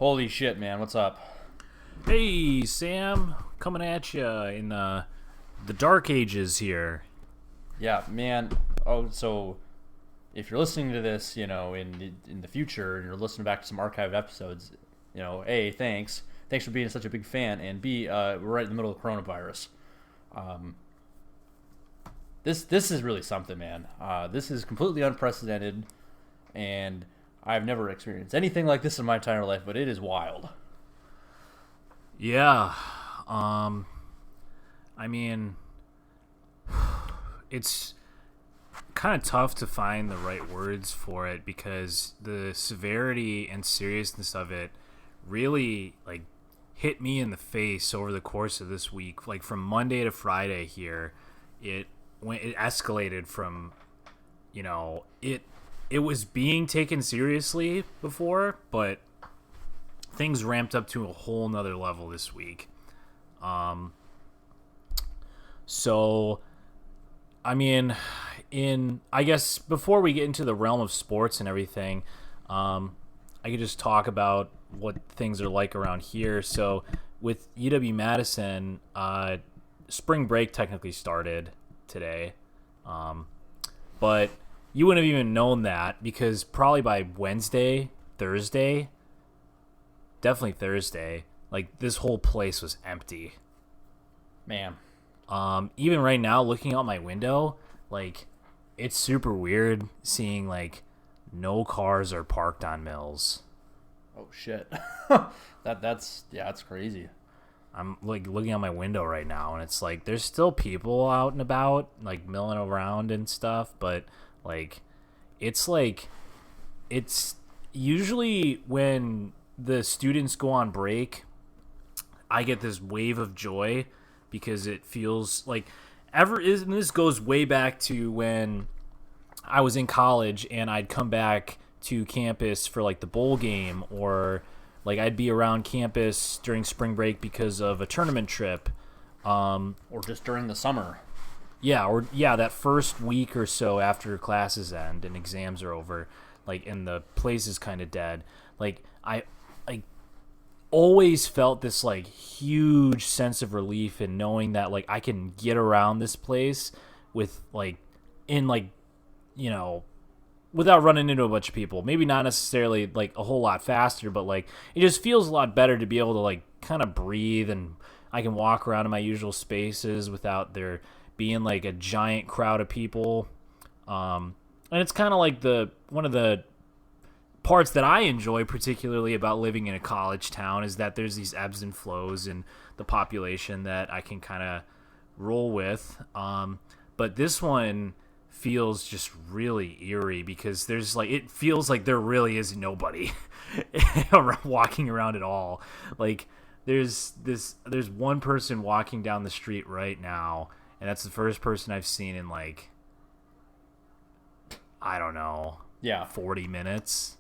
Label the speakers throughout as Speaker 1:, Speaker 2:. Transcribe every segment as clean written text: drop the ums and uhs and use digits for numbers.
Speaker 1: Holy shit, man. What's up?
Speaker 2: Hey, Sam, coming at you in the dark ages here.
Speaker 1: Yeah, man. Oh, so if you're listening to this, in the future, and you're listening back to some archived episodes, A, thanks. Thanks for being such a big fan, and B, we're right in the middle of coronavirus. Um, this is really something, man. This is completely unprecedented, and I've never experienced anything like this in my entire life, but it is wild.
Speaker 2: Yeah, um, I mean, it's kind of tough to find the right words for it because the severity and seriousness of it really hit me in the face over the course of this week. Like from Monday to Friday here, it escalated from it was being taken seriously before, but things ramped up to a whole nother level this week. Um, so, I mean, I guess before we get into the realm of sports and everything, I could just talk about what things are like around here. So, with UW Madison, spring break technically started today, but you wouldn't have even known that because probably by Thursday, definitely Thursday, like this whole place was empty.
Speaker 1: Man.
Speaker 2: Even right now, looking out my window, like it's super weird seeing like no cars are parked on Mills.
Speaker 1: Oh, shit. That's crazy.
Speaker 2: I'm like looking out my window right now, and it's like there's still people out and about, like milling around and stuff, but like it's usually when the students go on break, I get this wave of joy because it feels like and this goes way back to when I was in college and I'd come back to campus for like the bowl game, or like I'd be around campus during spring break because of a tournament trip.
Speaker 1: Or just during the summer.
Speaker 2: Yeah, that first week or so after classes end and exams are over, like, and the place is kind of dead. Like, I always felt this, like, huge sense of relief in knowing that, like, I can get around this place with, like, without running into a bunch of people. Maybe not necessarily, like, a whole lot faster, but, like, it just feels a lot better to be able to, like, kind of breathe, and I can walk around in my usual spaces without there being like a giant crowd of people. And it's kind of like one of the parts that I enjoy particularly about living in a college town is that there's these ebbs and flows in the population that I can kind of roll with. But this one feels just really eerie because it feels like there really is nobody walking around at all. Like there's one person walking down the street right now, and that's the first person I've seen in, like, I don't know, 40 minutes.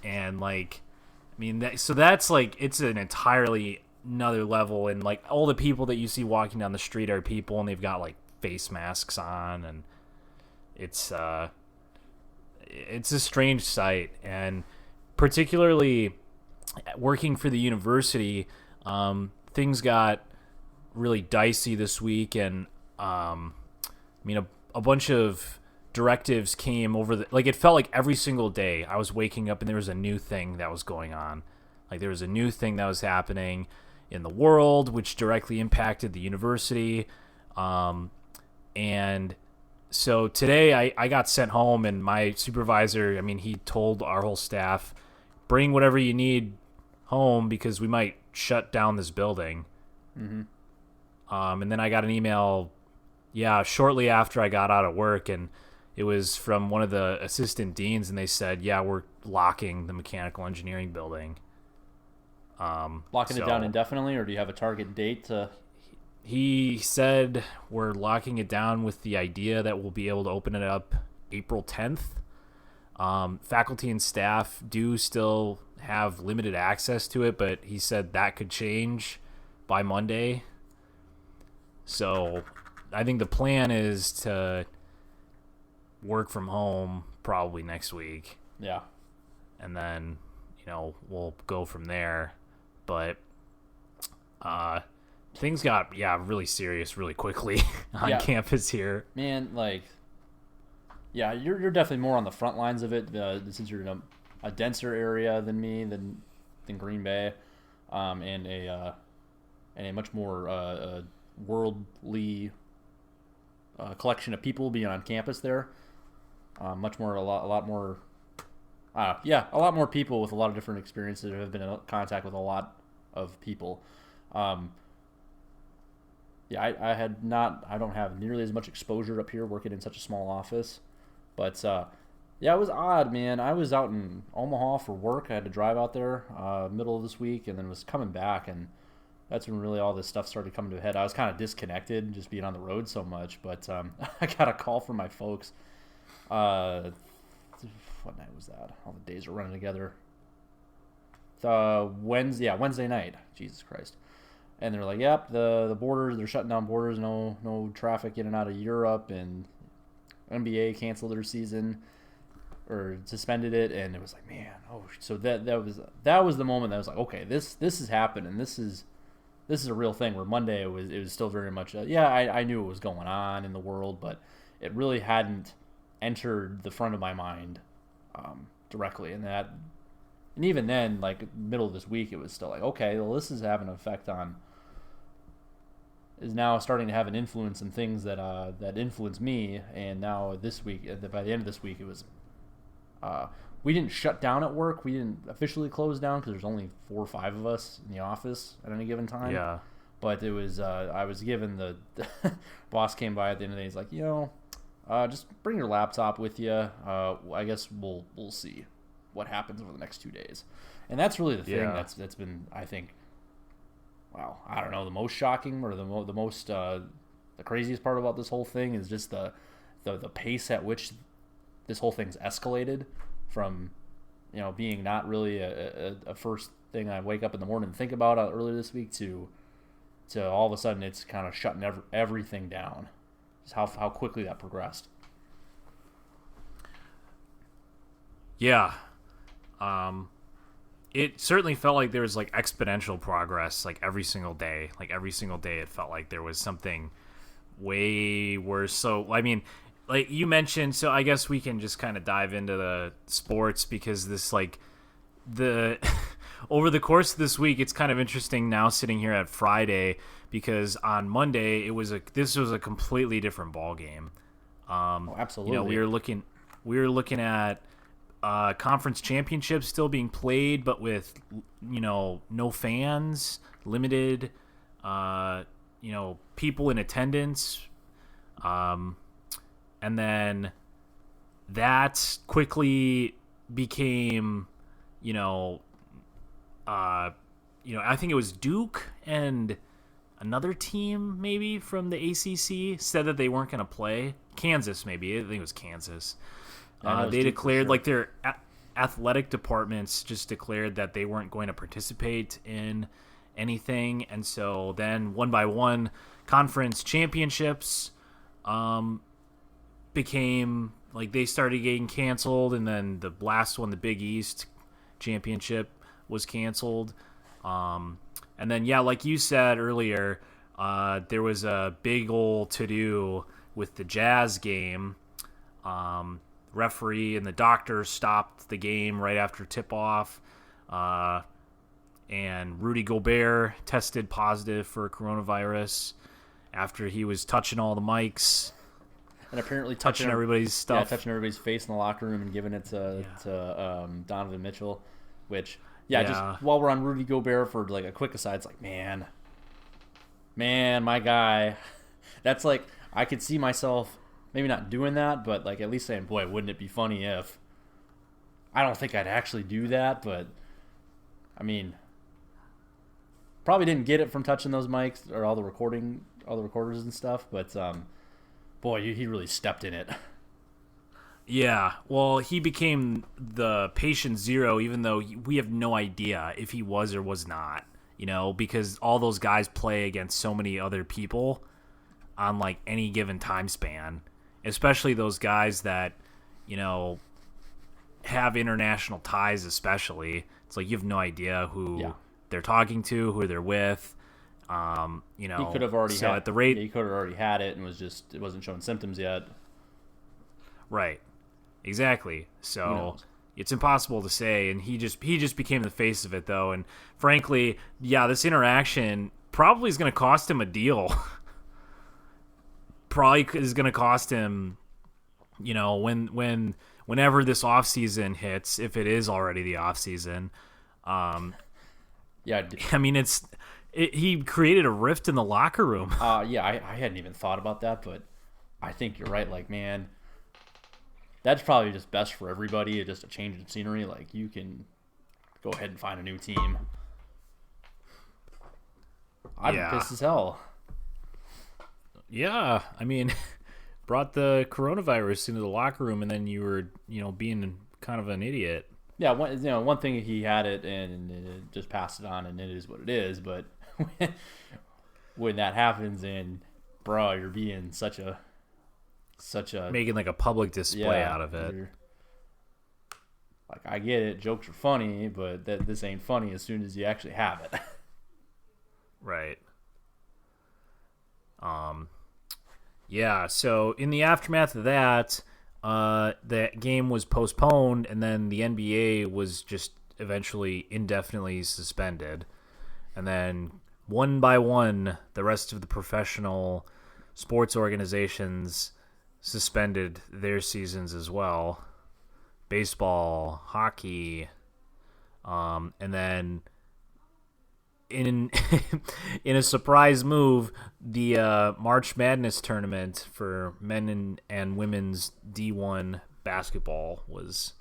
Speaker 2: And, like, I mean, that's, like, it's an entirely another level. And, like, all the people that you see walking down the street are people, and they've got, like, face masks on. And it's a strange sight. And particularly working for the university, things got really dicey this week, and a bunch of directives came over it felt like every single day I was waking up and there was a new thing that was going on. Like there was a new thing that was happening in the world which directly impacted the university. And so today I got sent home, and my supervisor, he told our whole staff, bring whatever you need home because we might shut down this building.
Speaker 1: Mm-hmm.
Speaker 2: And then I got an email, shortly after I got out of work, and it was from one of the assistant deans, and they said, we're locking the mechanical engineering building.
Speaker 1: Locking it down indefinitely, or do you have a target date?
Speaker 2: He said we're locking it down with the idea that we'll be able to open it up April 10th. Faculty and staff do still have limited access to it, but he said that could change by Monday. So I think the plan is to work from home probably next week.
Speaker 1: Yeah.
Speaker 2: And then, we'll go from there. But things got really serious really quickly on campus here.
Speaker 1: Man, like, yeah, you're definitely more on the front lines of it since you're in a denser area than me than Green Bay, and a much more worldly collection of people being on campus there. A lot more people with a lot of different experiences who have been in contact with a lot of people. I don't have nearly as much exposure up here working in such a small office, but it was odd, man. I was out in Omaha for work. I had to drive out there middle of this week, and then was coming back, and that's when really all this stuff started coming to a head. I was kind of disconnected just being on the road so much, but I got a call from my folks. What night was that? All the days are running together. Wednesday night. Jesus Christ. And they're like, yep, the borders, they're shutting down borders, no traffic in and out of Europe, and NBA canceled their season or suspended it, and it was like, man, so that was the moment that I was like, okay, this has happened, and this is a real thing. Where Monday it was still very much I knew what was going on in the world, but it really hadn't entered the front of my mind directly, and even then, like middle of this week, it was still like, okay, well, this is having an effect is now starting to have an influence in things that influence me. And now this week, by the end of this week, it was we didn't shut down at work. We didn't officially close down because there's only 4 or 5 of us in the office at any given time.
Speaker 2: Yeah.
Speaker 1: But it was I was given the boss came by at the end of the day. He's like, just bring your laptop with you. I guess we'll see what happens over the next 2 days. And that's really the thing that's been, I think, wow, I don't know, the most shocking or the most the craziest part about this whole thing is just the pace at which this whole thing's escalated from being not really a first thing I wake up in the morning and think about earlier this week to all of a sudden it's kind of shutting everything down. Just how quickly that progressed.
Speaker 2: Yeah. It certainly felt like there was like exponential progress like every single day. Like every single day it felt like there was something way worse. So, I mean, like you mentioned, so I guess we can just kind of dive into the sports because this like over the course of this week, it's kind of interesting now sitting here at Friday because on Monday this was a completely different ball game.
Speaker 1: Absolutely.
Speaker 2: We were looking at conference championships still being played, but with no fans, limited people in attendance, and then that quickly became I think it was Duke and another team maybe from the ACC said that they weren't going to play. Kansas maybe, I think it was Kansas. They declared like their athletic departments just declared that they weren't going to participate in anything, and so then one by one conference championships became like they started getting canceled, and then the last one, the Big East championship, was canceled. And then like you said earlier, there was a big old to-do with the Jazz game. Referee and the doctor stopped the game right after tip-off, and Rudy Gobert tested positive for coronavirus after he was touching all the mics
Speaker 1: and apparently
Speaker 2: touching everybody's stuff,
Speaker 1: touching everybody's face in the locker room and giving it to Donovan Mitchell, which just while we're on Rudy Gobert for like a quick aside, it's like man, my guy, that's like I could see myself maybe not doing that, but like at least saying, boy, wouldn't it be funny if. I don't think I'd actually do that, but I mean, probably didn't get it from touching those mics or all the recorders and stuff, but boy, he really stepped in it.
Speaker 2: Yeah, well, he became the patient zero, even though we have no idea if he was or was not, because all those guys play against so many other people on like any given time span, especially those guys that, have international ties, especially. It's like you have no idea who
Speaker 1: Yeah.
Speaker 2: they're talking to, who they're with. You know,
Speaker 1: He could have already
Speaker 2: so
Speaker 1: had,
Speaker 2: at the rate,
Speaker 1: he could have already had it and it wasn't showing symptoms yet.
Speaker 2: right? Exactly.
Speaker 1: Who
Speaker 2: So
Speaker 1: knows?
Speaker 2: it's impossible to say, and he just became the face of it, though. And frankly, yeah, this interaction probably is going to cost him a deal. Probably is going to cost him, you know, whenever this offseason hits, if it is already the offseason.
Speaker 1: Yeah,
Speaker 2: I mean, he created a rift in the locker room.
Speaker 1: yeah. I hadn't even thought about that, but I think you're right. Like, man, that's probably just best for everybody. Just a change of scenery. Like, you can go ahead and find a new team. I'm pissed as hell.
Speaker 2: Yeah, I mean, brought the coronavirus into the locker room, and then you were, you know, being kind of an idiot.
Speaker 1: Yeah, one thing he had it and it just passed it on, and it is what it is. But when that happens, and bro, you're being such a
Speaker 2: Making like a public display out of it.
Speaker 1: Like, I get it, jokes are funny, but this ain't funny as soon as you actually have it.
Speaker 2: Right. Yeah, so in the aftermath of that, that game was postponed, and then the NBA was just eventually indefinitely suspended. And then one by one, the rest of the professional sports organizations suspended their seasons as well. Baseball, hockey, and then in in a surprise move, the March Madness tournament for men and women's D1 basketball was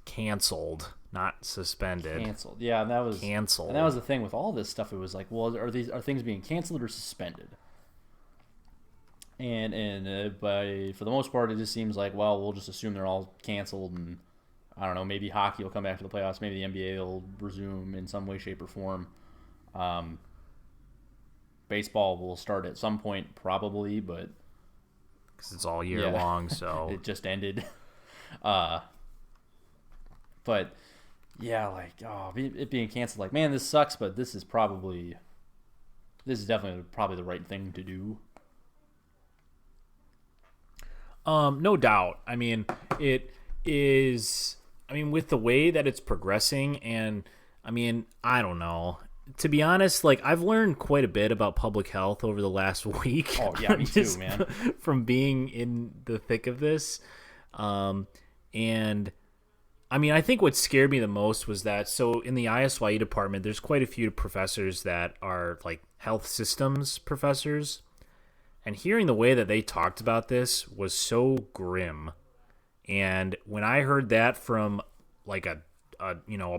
Speaker 2: canceled, not suspended.
Speaker 1: Canceled. Yeah, and that was
Speaker 2: Canceled.
Speaker 1: And that was the thing with all this stuff. It was like, well, are things being canceled or suspended? And for the most part, it just seems like, well, we'll just assume they're all canceled, and I don't know, maybe hockey will come back to the playoffs, maybe the NBA will resume in some way, shape, or form. Baseball will start at some point, probably, but
Speaker 2: because it's all year long, so
Speaker 1: it just ended. But yeah, like, it being canceled, like, man, this sucks, but this is definitely probably the right thing to do.
Speaker 2: No doubt. I mean, it is. I mean, with the way that it's progressing, and I mean, I don't know. To be honest, like, I've learned quite a bit about public health over the last week.
Speaker 1: Oh yeah, me too, man.
Speaker 2: From being in the thick of this, and I mean, I think what scared me the most was that, so in the ISYE department, there's quite a few professors that are like health systems professors. And hearing the way that they talked about this was so grim. And when I heard that from like a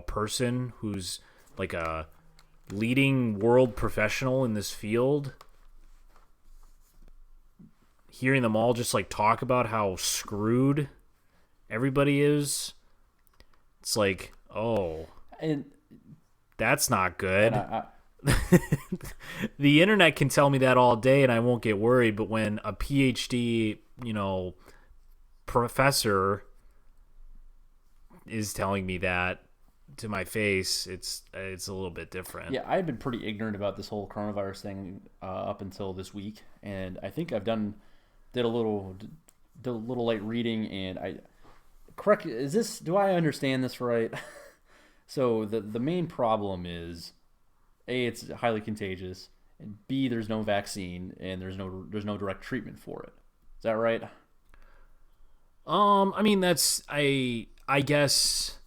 Speaker 2: person who's like a leading world professional in this field, hearing them all just like talk about how screwed everybody is, it's like, oh,
Speaker 1: And
Speaker 2: that's not good.
Speaker 1: I,
Speaker 2: The internet can tell me that all day and I won't get worried, but when a PhD, professor is telling me that to my face, it's a little bit different.
Speaker 1: yeah, I had been pretty ignorant about this whole coronavirus thing up until this week, and I think I've did a little light reading, and do I understand this right? So the main problem is, A, it's highly contagious, and B, there's no vaccine, and there's no direct treatment for it. Is that right?
Speaker 2: I mean, I guess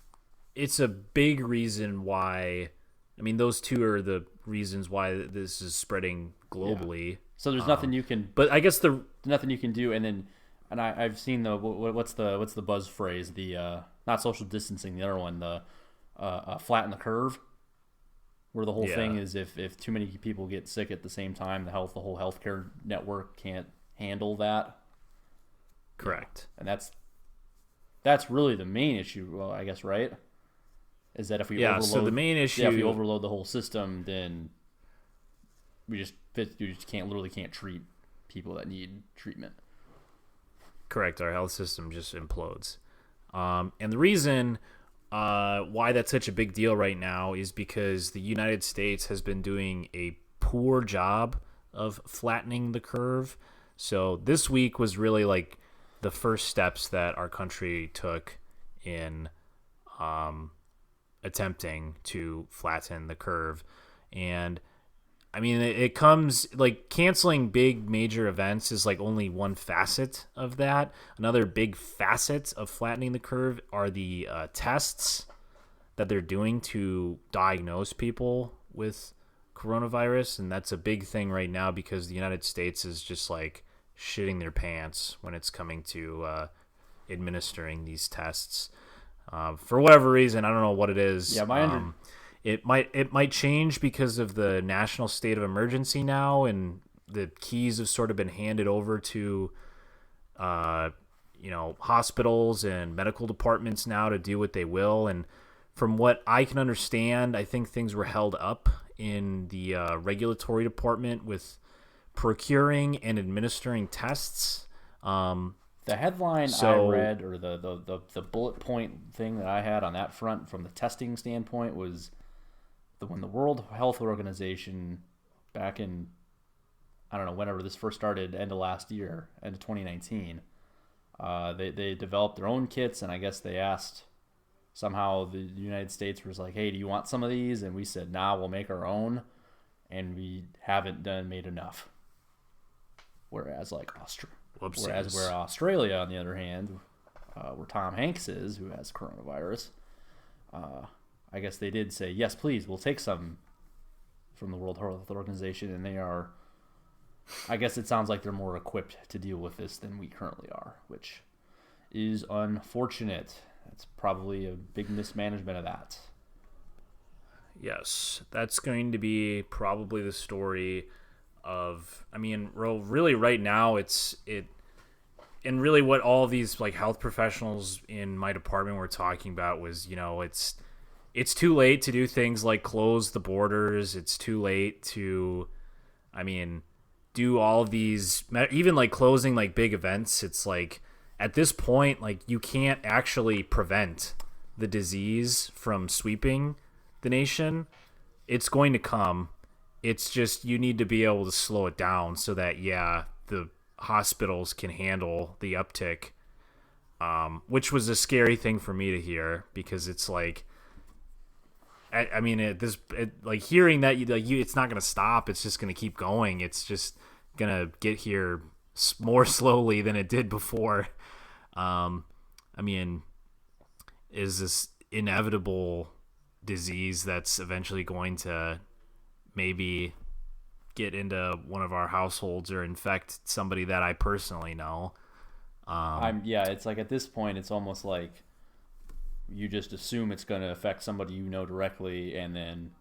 Speaker 2: it's a big reason why. I mean, those two are the reasons why this is spreading globally.
Speaker 1: So there's nothing you can,
Speaker 2: But I guess
Speaker 1: nothing you can do, and I've seen what's the buzz phrase, the not social distancing, the other one, the flatten the curve, where the whole thing is if too many people get sick at the same time, the whole healthcare network can't handle that.
Speaker 2: correct.
Speaker 1: And that's really the main issue, well, I guess, right? Is that if we overload,
Speaker 2: so the main issue,
Speaker 1: if we overload the whole system, then you just can't treat people that need treatment.
Speaker 2: correct, our health system just implodes. And the reason why that's such a big deal right now is because the United States has been doing a poor job of flattening the curve. So this week was really like the first steps that our country took in attempting to flatten the curve. And I mean, it comes like canceling big major events is like only one facet of that. Another big facet of flattening the curve are the tests that they're doing to diagnose people with coronavirus. And that's a big thing right now because the United States is just like shitting their pants when it's coming to administering these tests. For whatever reason, I don't know what it is.
Speaker 1: Yeah,
Speaker 2: it might change because of the national state of emergency now, and the keys have sort of been handed over to, hospitals and medical departments now to do what they will. And from what I can understand, I think things were held up in the regulatory department with procuring and administering tests.
Speaker 1: The headline I read, or the bullet point thing that I had on that front from the testing standpoint was when the World Health Organization back in, I don't know, whenever this first started, end of last year, end of 2019, they developed their own kits, and I guess they asked, somehow the United States was like, hey, do you want some of these? And we said, nah, we'll make our own, and we haven't made enough. Whereas where Australia, on the other hand, where Tom Hanks is, who has coronavirus, I guess they did say, yes, please, we'll take some from the World Health Organization, and they are, I guess it sounds like they're more equipped to deal with this than we currently are, which is unfortunate. That's probably a big mismanagement of that.
Speaker 2: Yes, that's going to be probably the story of, I mean, really right now and really what all these like health professionals in my department were talking about was, it's too late to do things like close the borders. It's too late to, do all of these, even like closing like big events. It's like at this point, like you can't actually prevent the disease from sweeping the nation. It's going to come. It's just you need to be able to slow it down so that, the hospitals can handle the uptick, which was a scary thing for me to hear because it's like, like hearing that it's not going to stop. It's just going to keep going. It's just going to get here more slowly than it did before. Is this inevitable disease that's eventually going to maybe get into one of our households or infect somebody that I personally know.
Speaker 1: It's like at this point, it's almost like you just assume it's going to affect somebody you know directly, and then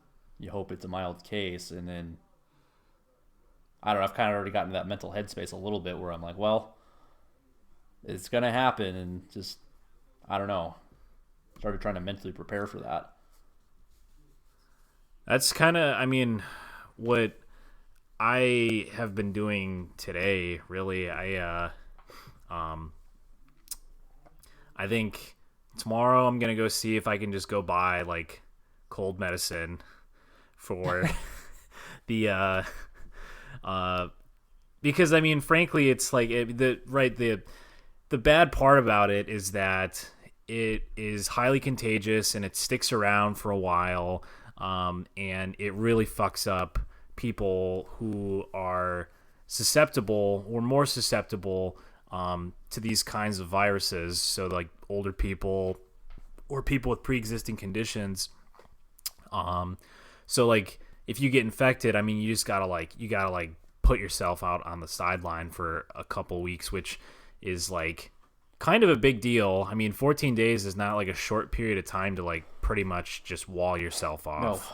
Speaker 1: you hope it's a mild case, and then I don't know. I've kind of already gotten to that mental headspace a little bit where I'm like, well, it's going to happen, and just I don't know. Started trying to mentally prepare for that.
Speaker 2: That's kind of, what I have been doing today, really. I think tomorrow I'm going to go see if I can just go buy, like, cold medicine for the, because, frankly, it's like, the bad part about it is that it is highly contagious and it sticks around for a while. And it really fucks up people who are susceptible or more susceptible to these kinds of viruses. So like older people or people with pre-existing conditions. So like if you get infected, you just gotta put yourself out on the sideline for a couple weeks, which is like kind of a big deal. 14 days is not like a short period of time to like pretty much just wall yourself off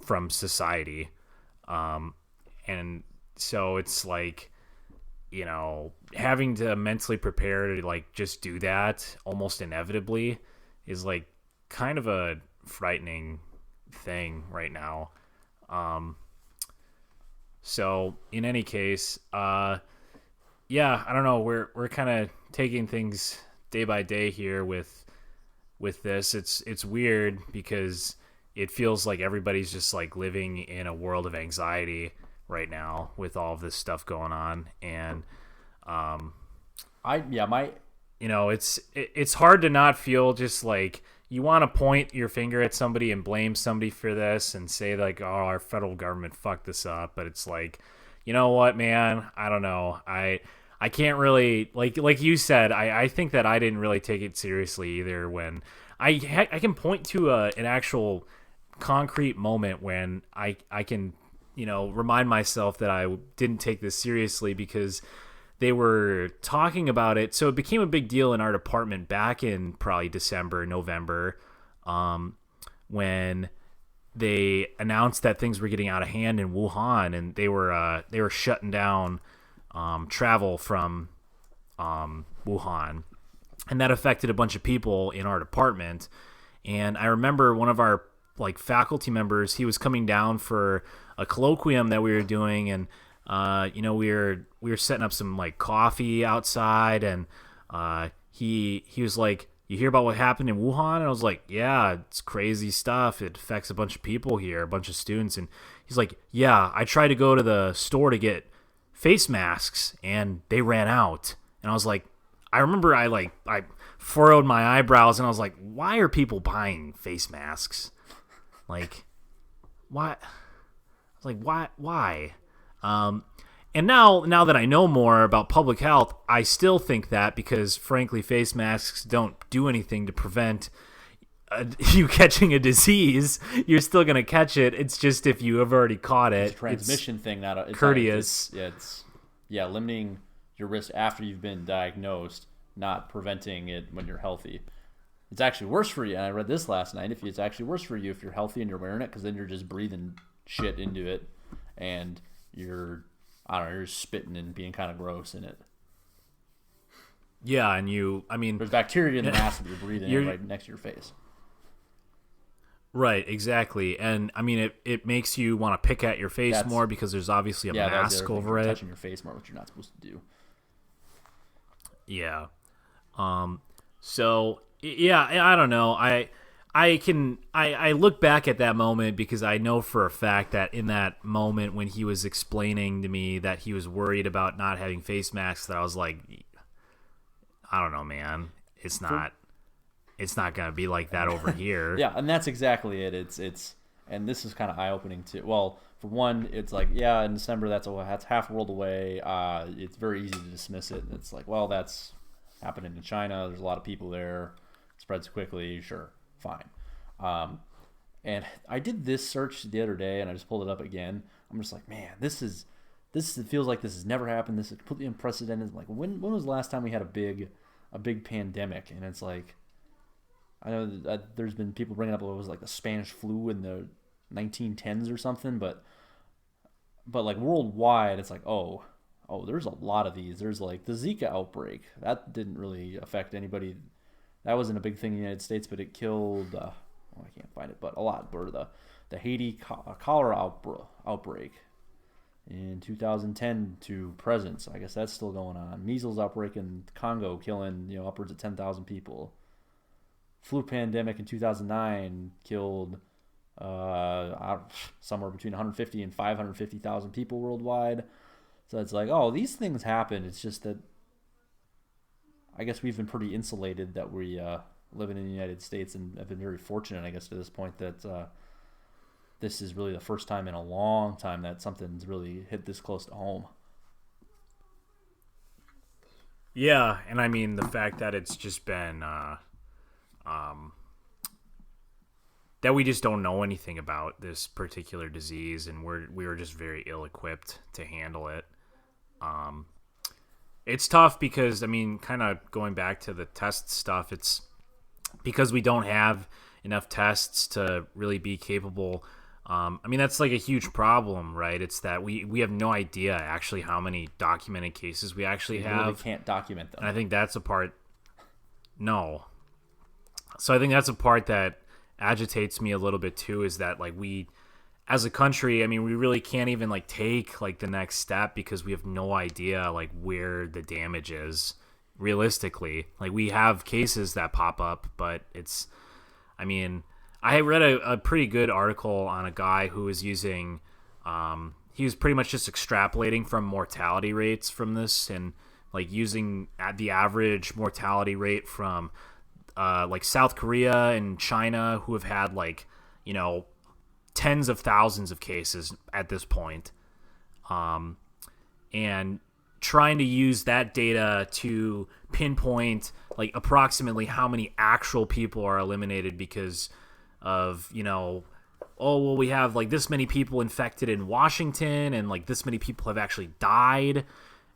Speaker 2: from society. And so it's like, having to mentally prepare to like just do that almost inevitably is like kind of a frightening thing right now. So in any case, I don't know. We're kind of taking things day by day here with this. It's weird because it feels like everybody's just like living in a world of anxiety right now with all of this stuff going on. And it's hard to not feel just like you want to point your finger at somebody and blame somebody for this and say like, oh, our federal government fucked this up. But it's like, you know what, man, I don't know. I can't really, like you said, I think that I didn't really take it seriously either when I can point to an actual concrete moment when I can, remind myself that I didn't take this seriously because they were talking about it. So it became a big deal in our department back in probably December, November, when they announced that things were getting out of hand in Wuhan and they were shutting down travel from Wuhan, and that affected a bunch of people in our department. And I remember one of our faculty members, he was coming down for a colloquium that we were doing, and we were setting up some coffee outside, and he was like, you hear about what happened in Wuhan? And I was like, yeah, it's crazy stuff. It affects a bunch of people here, a bunch of students. And he's like, yeah, I tried to go to the store to get face masks and they ran out. And I was like, I remember I furrowed my eyebrows and I was like, why are people buying face masks? Like, why? I was like, why? And now that I know more about public health, I still think that because, frankly, face masks don't do anything to prevent you catching a disease. You're still going to catch it. It's just if you have already caught it.
Speaker 1: It's a transmission thing. It's
Speaker 2: courteous.
Speaker 1: It's limiting your risk after you've been diagnosed, not preventing it when you're healthy. It's actually worse for you. And I read this last night. It's actually worse for you if you're healthy and you're wearing it, because then you're just breathing shit into it and you're spitting and being kind of gross in it.
Speaker 2: Yeah, and
Speaker 1: there's bacteria in the mask that you're breathing in right next to your face.
Speaker 2: Right, exactly. And it makes you want to pick at your face more because there's obviously a mask over it.
Speaker 1: Touching your face more, which you're not supposed to do.
Speaker 2: Yeah. So yeah, I don't know. I look back at that moment because I know for a fact that in that moment when he was explaining to me that he was worried about not having face masks, that I was like, I don't know, man. It's not going to be like that over here.
Speaker 1: Yeah, and that's exactly it. It's and this is kind of eye-opening too. Well, for one, it's like, yeah, in December that's half a world away. It's very easy to dismiss it. It's like, well, that's happening in China. There's a lot of people there. It spreads quickly. Sure. Fine. And I did this search the other day and I just pulled it up again. I'm just like, man, it feels like this has never happened. This is completely unprecedented. Like, when was the last time we had a big pandemic? And it's like, I know that there's been people bringing up what was like the Spanish flu in the 1910s or something, but like worldwide, it's like, oh, there's a lot of these. There's like the Zika outbreak. That didn't really affect anybody. That wasn't a big thing in the United States, but it killed, I can't find it, but a lot. Or the Haiti cholera outbreak in 2010 to present. So I guess that's still going on. Measles outbreak in Congo killing, upwards of 10,000 people. Flu pandemic in 2009 killed somewhere between 150 and 550,000 people worldwide. So it's like, oh, these things happen. It's just that I guess we've been pretty insulated that we living in the United States, and have been very fortunate, I guess, to this point that this is really the first time in a long time that something's really hit this close to home.
Speaker 2: Yeah, and the fact that it's just been that we just don't know anything about this particular disease, and we were just very ill-equipped to handle it. It's tough because, kind of going back to the test stuff, it's because we don't have enough tests to really be capable. That's like a huge problem, right? It's that we have no idea actually how many documented cases we actually have.
Speaker 1: Really can't document them.
Speaker 2: And I think that's a part. No. So I think that's a part that agitates me a little bit too, is that we as a country, we really can't even take the next step because we have no idea where the damage is realistically. Like, we have cases that pop up, but it's, I mean, I read a pretty good article on a guy who was using, he was pretty much just extrapolating from mortality rates from this, and like using the average mortality rate from like South Korea and China, who have had like, you know, tens of thousands of cases at this point, and trying to use that data to pinpoint like approximately how many actual people are eliminated because of, you know, oh, well, we have like this many people infected in Washington and like this many people have actually died.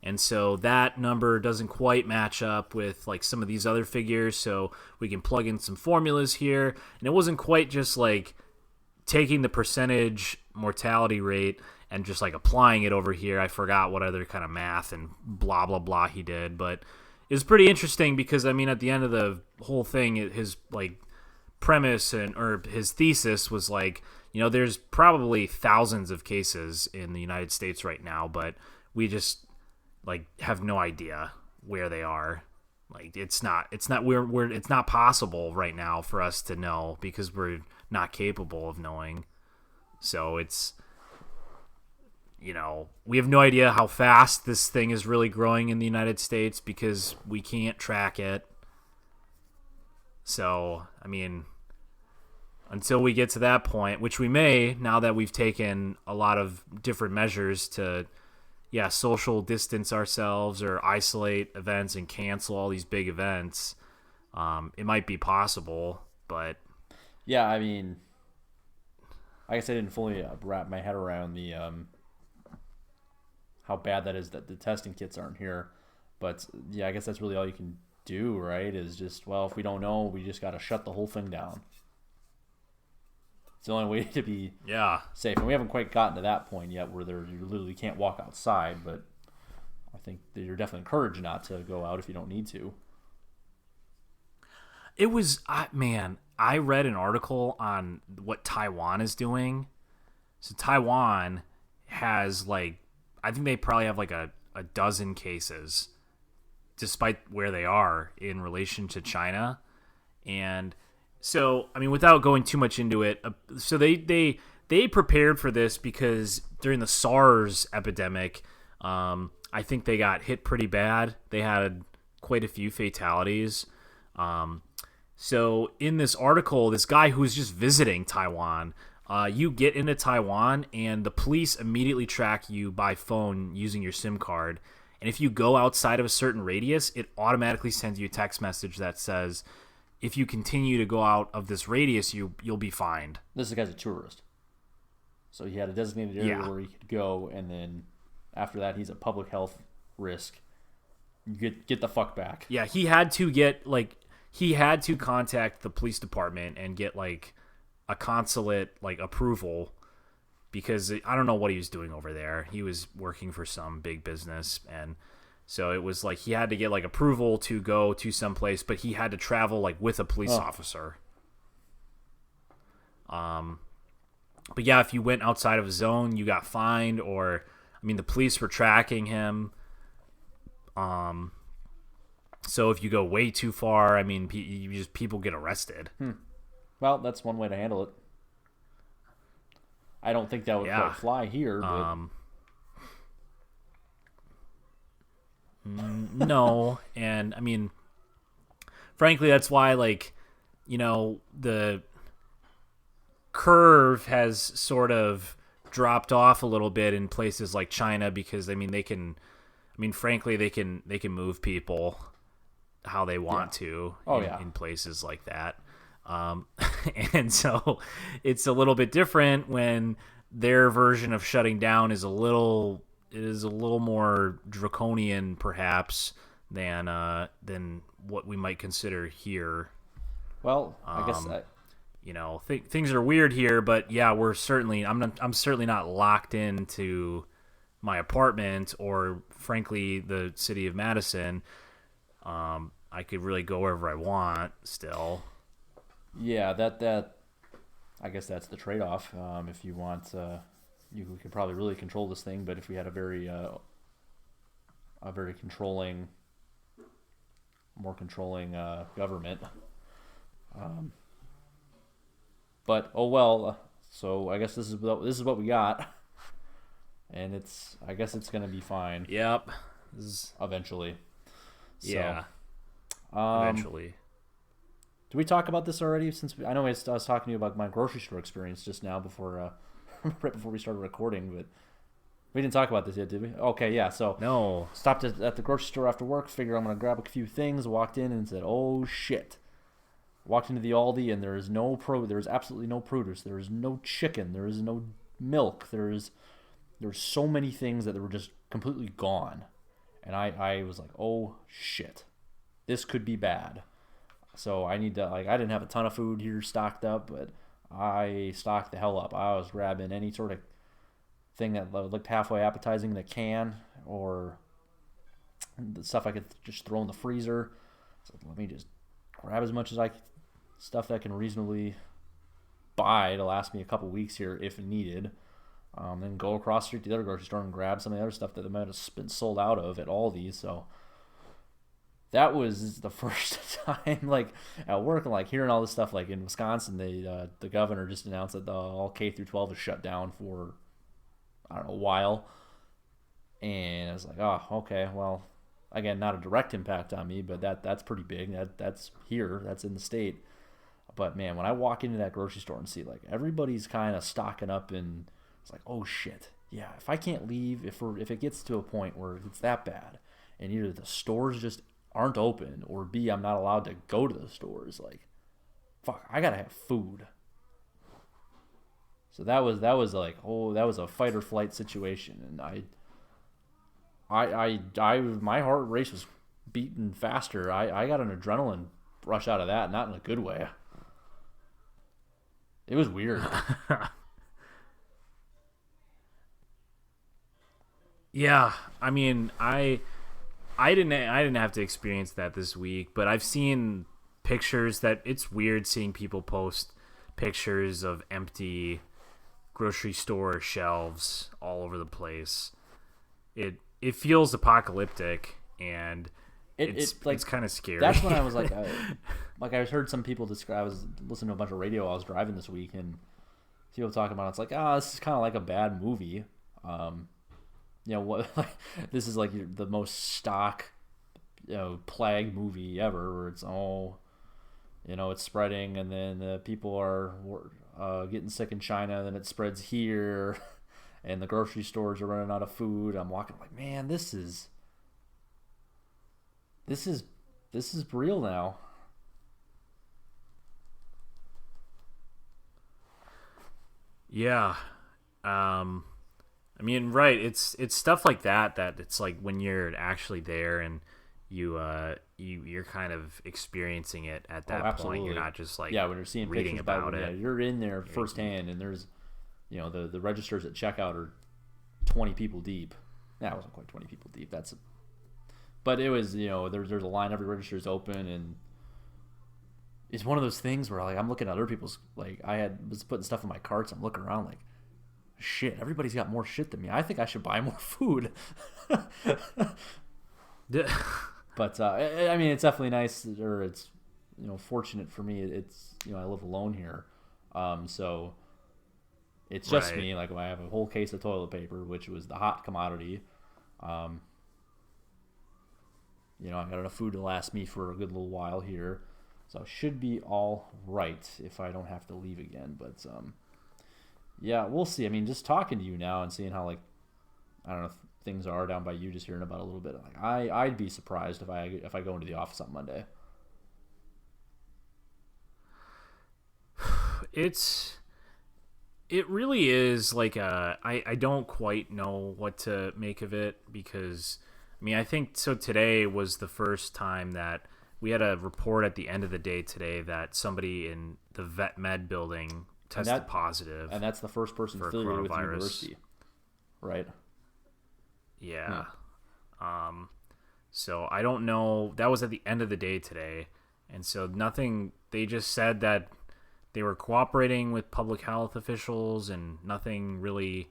Speaker 2: And so that number doesn't quite match up with like some of these other figures. So we can plug in some formulas here. And it wasn't quite just like taking the percentage mortality rate and just like applying it over here. I forgot what other kind of math and blah, blah, blah he did. But it was pretty interesting because, I mean, at the end of the whole thing, his like premise or his thesis was like, you know, there's probably thousands of cases in the United States right now, but we just like have no idea where they are. Like it's not possible right now for us to know because we're not capable of knowing. So it's, you know, we have no idea how fast this thing is really growing in the United States because we can't track it. So, I mean, until we get to that point, which we may, now that we've taken a lot of different measures to, social distance ourselves or isolate events and cancel all these big events, it might be possible, but...
Speaker 1: Yeah, I mean, I guess I didn't fully wrap my head around the how bad that is that the testing kits aren't here. But, yeah, I guess that's really all you can do, right, is just, well, if we don't know, we just got to shut the whole thing down. It's the only way to be safe. And we haven't quite gotten to that point yet where you literally can't walk outside, but I think that you're definitely encouraged not to go out if you don't need to.
Speaker 2: It was, I read an article on what Taiwan is doing. So Taiwan has like, I think they probably have like a dozen cases despite where they are in relation to China. And so, I mean, without going too much into it, so they prepared for this because during the SARS epidemic, I think they got hit pretty bad. They had quite a few fatalities. So in this article, this guy who's just visiting Taiwan, you get into Taiwan and the police immediately track you by phone using your SIM card. And if you go outside of a certain radius, it automatically sends you a text message that says, if you continue to go out of this radius, you'll be fined.
Speaker 1: This guy's a tourist. So he had a designated area where he could go, and then after that, he's a public health risk. You get the fuck back.
Speaker 2: Yeah, he had to contact the police department and get like a consulate like approval because I don't know what he was doing over there. He was working for some big business, and so it was like he had to get like approval to go to some place, but he had to travel like with a police officer. But yeah, if you went outside of a zone, you got fined, or I mean, the police were tracking him. So if you go way too far, I mean, people get arrested.
Speaker 1: Well, that's one way to handle it. I don't think that would quite fly here, but...
Speaker 2: No, and I mean, frankly, that's why, like, you know, the curve has sort of dropped off a little bit in places like China because, I mean, frankly, they can move people how they want to in places like that. And so it's a little bit different when their version of shutting down is a little more draconian, perhaps, than what we might consider here.
Speaker 1: Well, I guess
Speaker 2: things are weird here, but yeah, I'm certainly not locked into my apartment or, frankly, the city of Madison. I could really go wherever I want still.
Speaker 1: Yeah, that I guess that's the trade-off. If you want. You could probably really control this thing, but if we had a very controlling more controlling government. But oh well. So I guess this is what we got, and I guess it's gonna be fine
Speaker 2: Yep.
Speaker 1: eventually. So,
Speaker 2: Yeah.
Speaker 1: um,
Speaker 2: Eventually.
Speaker 1: did we talk about this already? I know I was talking to you about my grocery store experience just now before, right before we started recording, but we didn't talk about this yet, did we? Okay, yeah. So
Speaker 2: No.
Speaker 1: stopped at the grocery store after work. Figured I'm gonna grab a few things. Walked in and said, "Oh shit." Walked into the Aldi and there is absolutely no produce. There is no chicken. There is no milk. There's so many things that were just completely gone. And I was like, oh shit. This could be bad. So I need to I didn't have a ton of food here stocked up, but I stocked the hell up. I was grabbing any sort of thing that looked halfway appetizing in the can or the stuff I could just throw in the freezer. So let me just grab as much as stuff that I can reasonably buy to last me a couple weeks here if needed. Then go across the street to the other grocery store and grab some of the other stuff that might have been sold out of at Aldi. So that was the first time at work and hearing all this stuff. In Wisconsin, the governor just announced that all K through 12 is shut down for I don't know a while. And I was like, oh, okay, well, again, not a direct impact on me, but that's pretty big. That's here, that's in the state. But man, when I walk into that grocery store and see everybody's kind of stocking up, and it's like, oh shit, yeah. If I can't leave, if it gets to a point where it's that bad, and either the stores just aren't open, or B, I'm not allowed to go to the stores, fuck, I gotta have food. So that was a fight or flight situation, and my heart race was beating faster. I got an adrenaline rush out of that, not in a good way. It was weird.
Speaker 2: Yeah, I mean, I didn't have to experience that this week, but I've seen pictures that it's weird seeing people post pictures of empty grocery store shelves all over the place. It feels apocalyptic, and it's kind of scary.
Speaker 1: That's when I was I heard some people describe. I was listening to a bunch of radio while I was driving this week, and people talking about it's this is kind of like a bad movie. This is the most stock, plague movie ever, where it's it's spreading, and then people are getting sick in China, then it spreads here. And the grocery stores are running out of food. I'm walking man, this is real now.
Speaker 2: Yeah. I mean, right, it's stuff like that it's when you're actually there and you're kind of experiencing it at that point. You're not just when
Speaker 1: you're seeing
Speaker 2: reading
Speaker 1: pictures
Speaker 2: about it.
Speaker 1: Yeah, you're in there firsthand, and there's the registers at checkout are 20 people deep. That wasn't quite 20 people deep. But it was, there's a line, every register is open, and it's one of those things where I'm looking at other people's, was putting stuff in my carts. I'm looking around shit, everybody's got more shit than me. I think I should buy more food. But I mean, it's definitely nice, or it's fortunate for me. It's I live alone here, so it's just
Speaker 2: right.
Speaker 1: me. I have a whole case of toilet paper, which was the hot commodity. I got enough food to last me for a good little while here, so I should be all right if I don't have to leave again. But yeah, we'll see. I mean, just talking to you now and seeing how I don't know if things are down by you, just hearing about it a little bit. I'd be surprised if I go into the office on Monday.
Speaker 2: It really is I don't quite know what to make of it, because I mean, I think so today was the first time that we had a report at the end of the day today that somebody in the vet med building tested positive,
Speaker 1: and that's the first person affiliated with the university, right?
Speaker 2: Yeah. So I don't know. That was at the end of the day today, and so nothing. They just said that they were cooperating with public health officials, and nothing really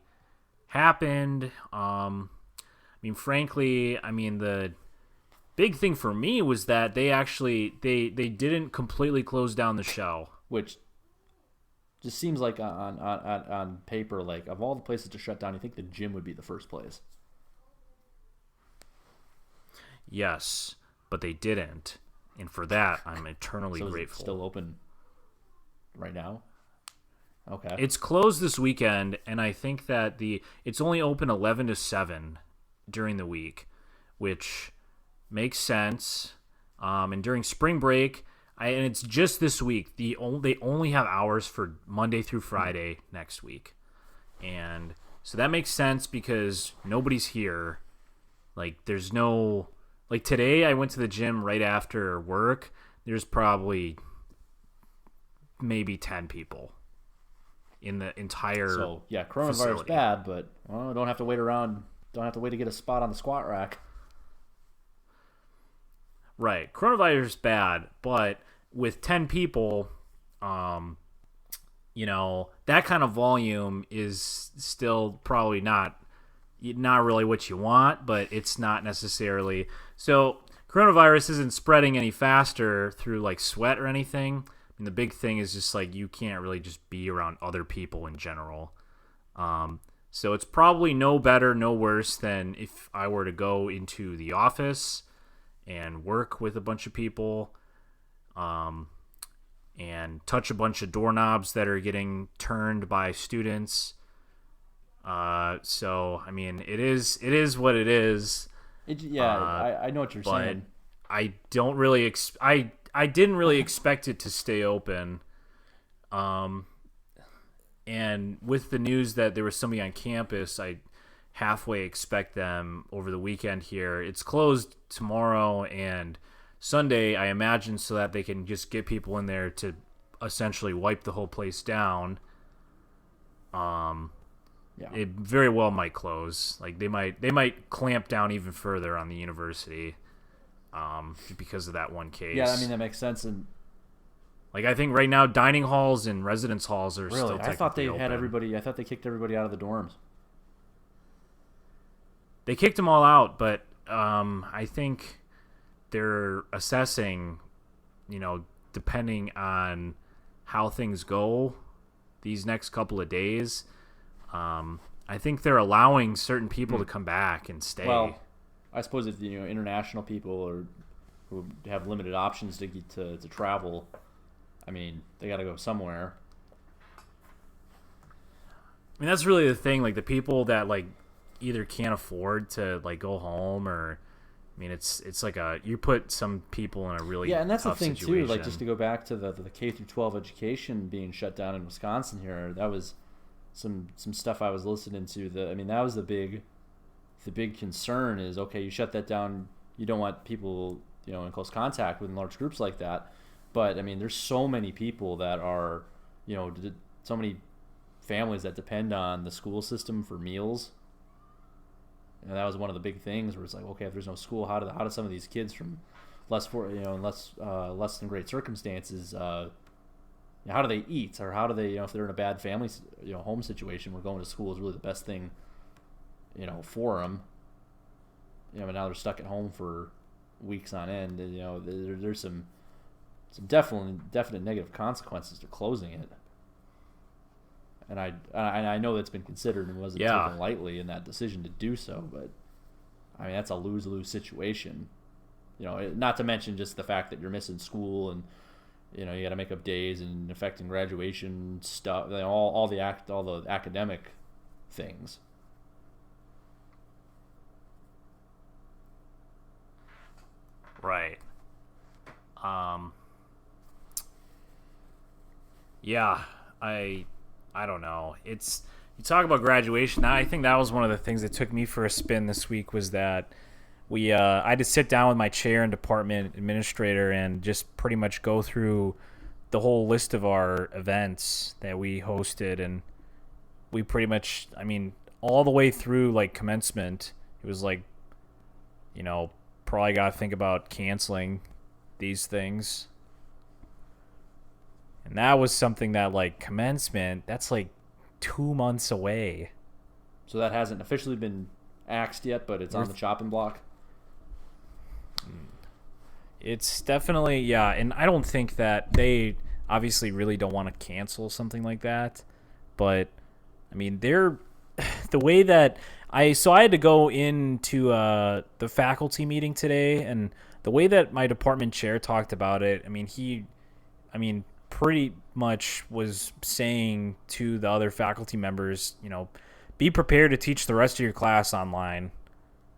Speaker 2: happened. I mean, frankly, big thing for me was that they actually they didn't completely close down the show.
Speaker 1: Which just seems like on paper, like of all the places to shut down, you think the gym would be the first place.
Speaker 2: Yes, but they didn't, and for that I'm eternally
Speaker 1: So is it
Speaker 2: grateful.
Speaker 1: still open right now? Okay.
Speaker 2: It's closed this weekend, and I think that it's only open 11 to 7 during the week, which makes sense. And during spring break, and it's just this week. They only have hours for Monday through Friday next week, and so that makes sense because nobody's here. Like, there's no like today. I went to the gym right after work. There's probably maybe 10 people in the entire
Speaker 1: So yeah, coronavirus
Speaker 2: facility.
Speaker 1: bad, but don't have to wait around. Don't have to wait to get a spot on the squat rack.
Speaker 2: Right. Coronavirus bad, but with 10 people, that kind of volume is still probably not really what you want, but it's not necessarily. So coronavirus isn't spreading any faster through like sweat or anything. I mean, the big thing is just like you can't really just be around other people in general. So it's probably no better, no worse than if I were to go into the office and work with a bunch of people, and touch a bunch of doorknobs that are getting turned by students. So I mean, it is what it is.
Speaker 1: I know what you're
Speaker 2: But
Speaker 1: saying.
Speaker 2: I don't really I didn't really expect it to stay open. And with the news that there was somebody on campus, I halfway expect them over the weekend here. It's closed tomorrow and Sunday, I imagine, so that they can just get people in there to essentially wipe the whole place down. It very well might close. Like they might clamp down even further on the university, because of that one case.
Speaker 1: Yeah, I mean that makes sense. And
Speaker 2: like I think right now dining halls and residence halls are still
Speaker 1: really,
Speaker 2: technically
Speaker 1: I thought they
Speaker 2: open.
Speaker 1: had everybody. I thought they kicked everybody out of the dorms.
Speaker 2: They kicked them all out, but I think they're assessing, depending on how things go these next couple of days. I think they're allowing certain people to come back and stay.
Speaker 1: Well, I suppose if international people or who have limited options to get to travel, I mean they got to go somewhere.
Speaker 2: I mean, that's really the thing. Like the people that like either can't afford to like go home, or I mean, it's like you put some people in a really
Speaker 1: Yeah, and that's the
Speaker 2: tough
Speaker 1: thing
Speaker 2: situation.
Speaker 1: too. Like just to go back to the K through 12 education being shut down in Wisconsin here, that was some stuff I was listening to. That was the big concern is, okay, you shut that down. You don't want people in close contact with large groups like that. But I mean, there's so many people that are so many families that depend on the school system for meals. And that was one of the big things where it's like, okay, if there's no school, how do some of these kids from less than great circumstances, how do they eat, or how do they, if they're in a bad family, home situation, where going to school is really the best thing, for them. But now they're stuck at home for weeks on end. And, there's some definite negative consequences to closing it. And I know that's been considered and wasn't taken lightly in that decision to do so, but I mean that's a lose-lose situation. Not to mention just the fact that you're missing school and you got to make up days and affecting graduation stuff, all the academic things.
Speaker 2: Right. Yeah, I don't know. You talk about graduation. I think that was one of the things that took me for a spin this week was that I had to sit down with my chair and department administrator and just pretty much go through the whole list of our events that we hosted, and we pretty much, I mean, all the way through like commencement, it was like, probably got to think about canceling these things. And that was something that, like, commencement, that's like 2 months away.
Speaker 1: So that hasn't officially been axed yet, but it's on the chopping block.
Speaker 2: It's definitely, yeah, and I don't think that they obviously really don't want to cancel something like that, but I mean, they're the way that I had to go into the faculty meeting today, and the way that my department chair talked about it, I mean, pretty much was saying to the other faculty members, be prepared to teach the rest of your class online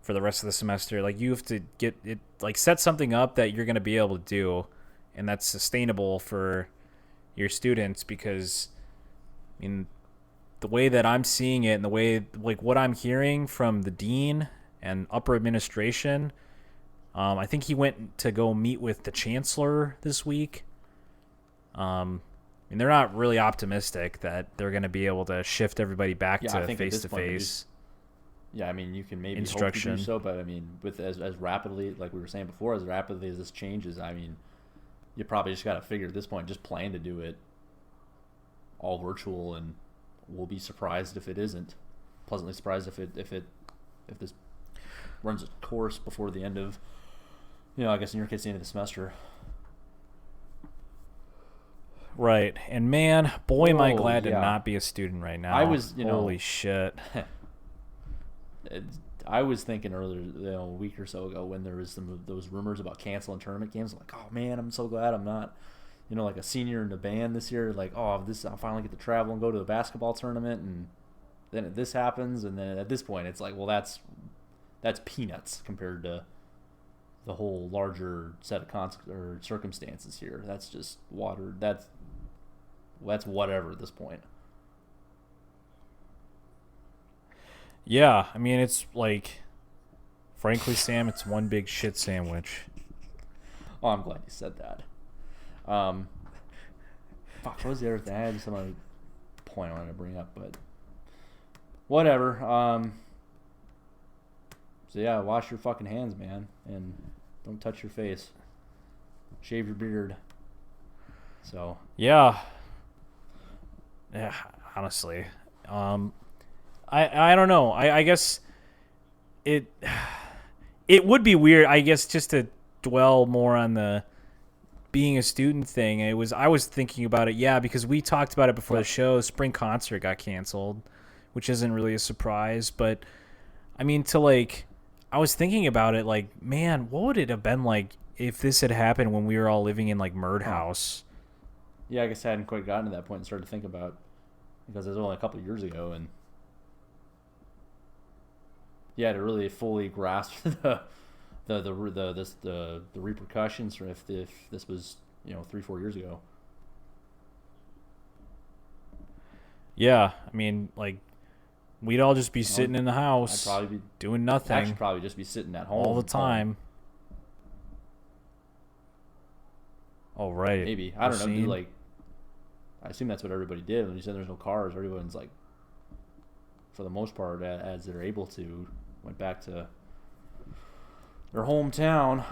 Speaker 2: for the rest of the semester. Like, you have to get it, like, set something up that you're going to be able to do and that's sustainable for your students, because the way that I'm seeing it and the way, like, what I'm hearing from the dean and upper administration, I think he went to go meet with the chancellor this week. And they're not really optimistic that they're going to be able to shift everybody back to face-to-face.
Speaker 1: Yeah, I mean, you can maybe
Speaker 2: instruction.
Speaker 1: Hope to do so, but I mean, with as rapidly, like we were saying before, as rapidly as this changes, I mean, you probably just got to figure at this point, just plan to do it all virtual, and we'll be surprised if it isn't. Pleasantly surprised if this runs its course before the end of, I guess in your case, the end of the semester.
Speaker 2: Right, and man, boy, am I glad to not be a student right now.
Speaker 1: I was,
Speaker 2: holy shit.
Speaker 1: I was thinking earlier, a week or so ago, when there was those rumors about canceling tournament games. I'm like, oh man, I'm so glad I'm not, like a senior in the band this year. Like, I'll finally get to travel and go to a basketball tournament, and then this happens, and then at this point, it's like, well, that's peanuts compared to the whole larger set of circumstances here. That's just water. That's whatever at this point.
Speaker 2: Yeah, I mean, it's like, frankly, Sam, it's one big shit sandwich.
Speaker 1: Oh, I'm glad you said that. Fuck, what was the other thing? I had some other point I wanted to bring up, but whatever. So yeah, wash your fucking hands, man, and don't touch your face. Shave your beard. So
Speaker 2: yeah, honestly, I don't know. I guess it would be weird, I guess, just to dwell more on the being a student thing. I was thinking about it, because we talked about it before the show. Spring concert got canceled, which isn't really a surprise, but I mean, I was thinking about it, like, man, what would it have been like if this had happened when we were all living in, like, Murd House?
Speaker 1: Yeah, I guess I hadn't quite gotten to that point and started to think about, because it was only a couple of years ago, and to really fully grasp the repercussions, or if this was 3-4 years ago.
Speaker 2: Yeah, I mean, like, we'd all just be sitting in the house,
Speaker 1: I'd probably be
Speaker 2: doing nothing.
Speaker 1: Actually, probably just be sitting at home
Speaker 2: all the time. Oh, right.
Speaker 1: Maybe, I don't know. Like, I assume that's what everybody did when you said there's no cars. Everyone's, like, for the most part, as they're able to, went back to their hometown.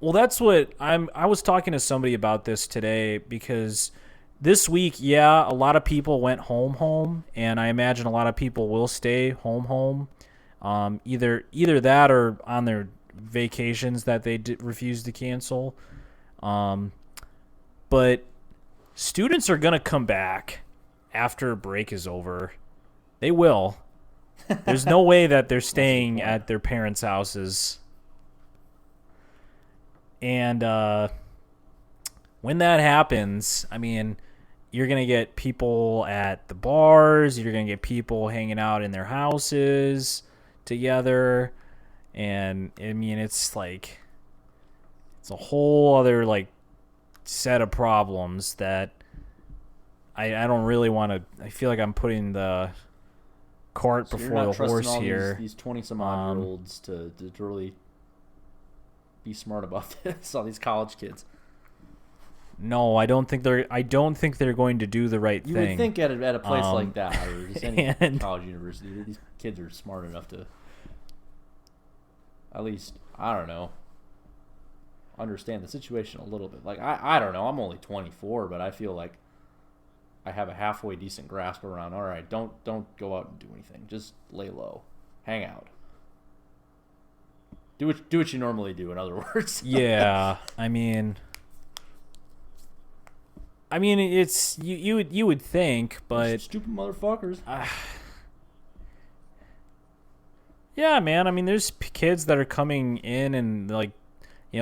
Speaker 2: Well, that's what I was talking to somebody about this today, because this week, a lot of people went home, and I imagine a lot of people will stay home. Either that or on their vacations that they refused to cancel. But students are going to come back after break is over. They will. There's no way that they're staying at their parents' houses. And when that happens, I mean, you're going to get people at the bars. You're going to get people hanging out in their houses together. And, I mean, it's like, it's a whole other, like, set of problems that I don't really want to. I feel like I'm putting the cart before the horse here.
Speaker 1: These 20-some-odd-year-olds to really be smart about this. All these college kids.
Speaker 2: No, I don't think they're going to do the right thing.
Speaker 1: You would think at a place like that, or just any college university, these kids are smart enough to, at least, I don't know, understand the situation a little bit. Like, I don't know. I'm only 24, but I feel like I have a halfway decent grasp around, all right, don't go out and do anything. Just lay low. Hang out. Do what you normally do. In other words.
Speaker 2: Yeah, I mean, it's you would think, but
Speaker 1: Stupid motherfuckers.
Speaker 2: yeah, man. I mean, there's kids that are coming in and like,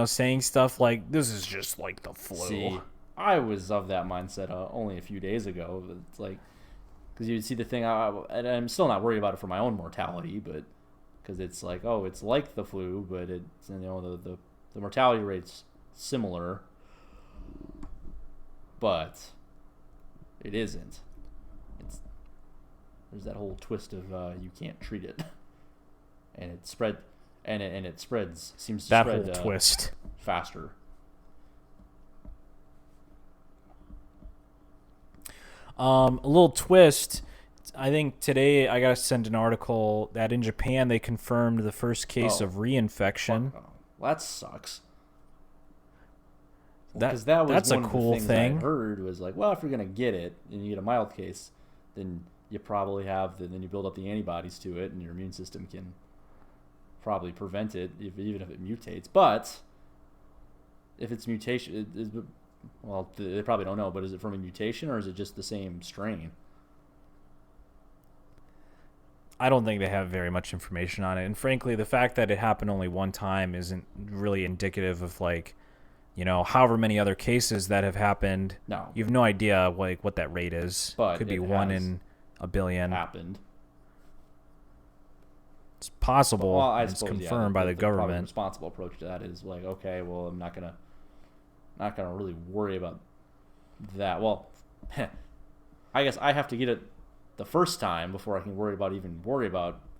Speaker 2: saying stuff like, "This is just like the flu."
Speaker 1: See, I was of that mindset only a few days ago. It's like, because you'd see the thing, and I'm still not worried about it for my own mortality, but because it's like, oh, it's like the flu, but it's the mortality rate's similar, but it isn't. There's that whole twist of you can't treat it, and it spreads seems to
Speaker 2: that
Speaker 1: spread
Speaker 2: whole twist
Speaker 1: faster.
Speaker 2: A little twist. I think today I got sent an article that in Japan they confirmed the first case of reinfection.
Speaker 1: Oh, that sucks.
Speaker 2: That's
Speaker 1: one
Speaker 2: a
Speaker 1: of the
Speaker 2: cool
Speaker 1: things
Speaker 2: thing.
Speaker 1: I heard was like, well, if you're gonna get it and you get a mild case, then you probably then you build up the antibodies to it, and your immune system can probably prevent it, even if it mutates. But if it's mutation, well, they probably don't know. But is it from a mutation or is it just the same strain?
Speaker 2: I don't think they have very much information on it. And frankly, the fact that it happened only one time isn't really indicative of like, however many other cases that have happened.
Speaker 1: No.
Speaker 2: You have no idea like what that rate is.
Speaker 1: But
Speaker 2: could be
Speaker 1: it
Speaker 2: 1
Speaker 1: has
Speaker 2: in a billion.
Speaker 1: Happened.
Speaker 2: It's possible.
Speaker 1: Well, I
Speaker 2: it's
Speaker 1: suppose,
Speaker 2: confirmed by the
Speaker 1: probably
Speaker 2: government.
Speaker 1: responsible approach to that is like, okay, well, I'm not gonna really worry about that. Well, I guess I have to get it the first time before I can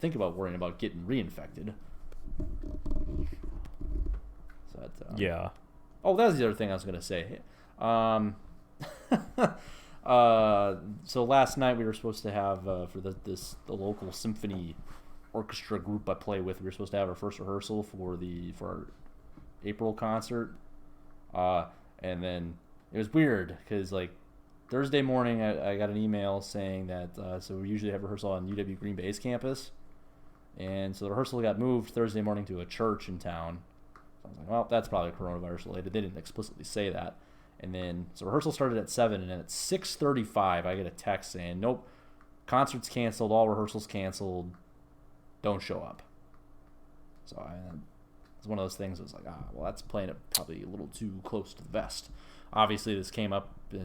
Speaker 1: think about worrying about getting reinfected. So that,
Speaker 2: Yeah.
Speaker 1: Oh, that was the other thing I was gonna say. So last night we were supposed to have for the local symphony orchestra group I play with. We were supposed to have our first rehearsal for our April concert, and then it was weird because like Thursday morning I got an email saying that so we usually have rehearsal on UW Green Bay's campus, and so the rehearsal got moved Thursday morning to a church in town. So I was like, well, that's probably coronavirus related. They didn't explicitly say that. And then so rehearsal started at 7, and then at 6:35 I get a text saying, nope, concert's canceled, all rehearsals canceled, don't show up. So it's one of those things that was like, well, that's playing it probably a little too close to the vest. Obviously this came up at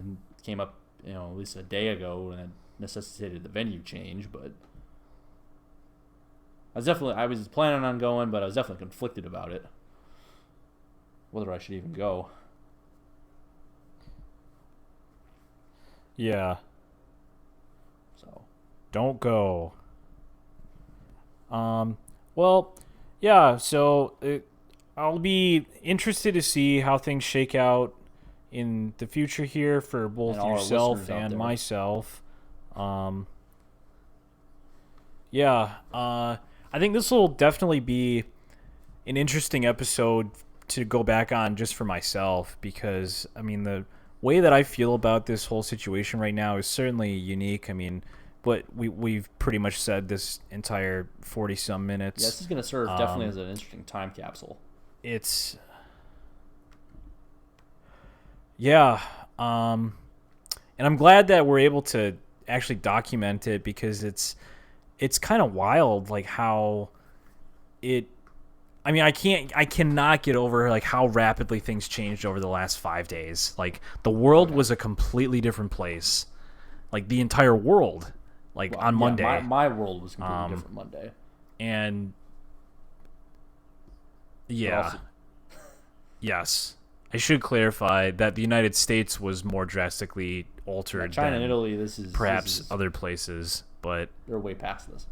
Speaker 1: least a day ago, and it necessitated the venue change, but I was planning on going, but I was definitely conflicted about it, whether I should even go.
Speaker 2: Yeah.
Speaker 1: So
Speaker 2: don't go. Well, yeah, so I'll be interested to see how things shake out in the future here for both yourself and myself. Yeah, I think this will definitely be an interesting episode to go back on just for myself, because I mean the way that I feel about this whole situation right now is certainly unique. I mean, but we've pretty much said this entire 40-some minutes.
Speaker 1: Yeah, this is going to serve definitely as an interesting time capsule.
Speaker 2: It's yeah, and I'm glad that we're able to actually document it, because it's kind of wild, like how it. I mean, I cannot get over like how rapidly things changed over the last 5 days. Like the world was a completely different place, like the entire world, like on Monday.
Speaker 1: My world was completely different Monday.
Speaker 2: And yeah, yes, I should clarify that the United States was more drastically altered.
Speaker 1: China
Speaker 2: than
Speaker 1: and Italy, this is
Speaker 2: perhaps other places, but
Speaker 1: they're way past this.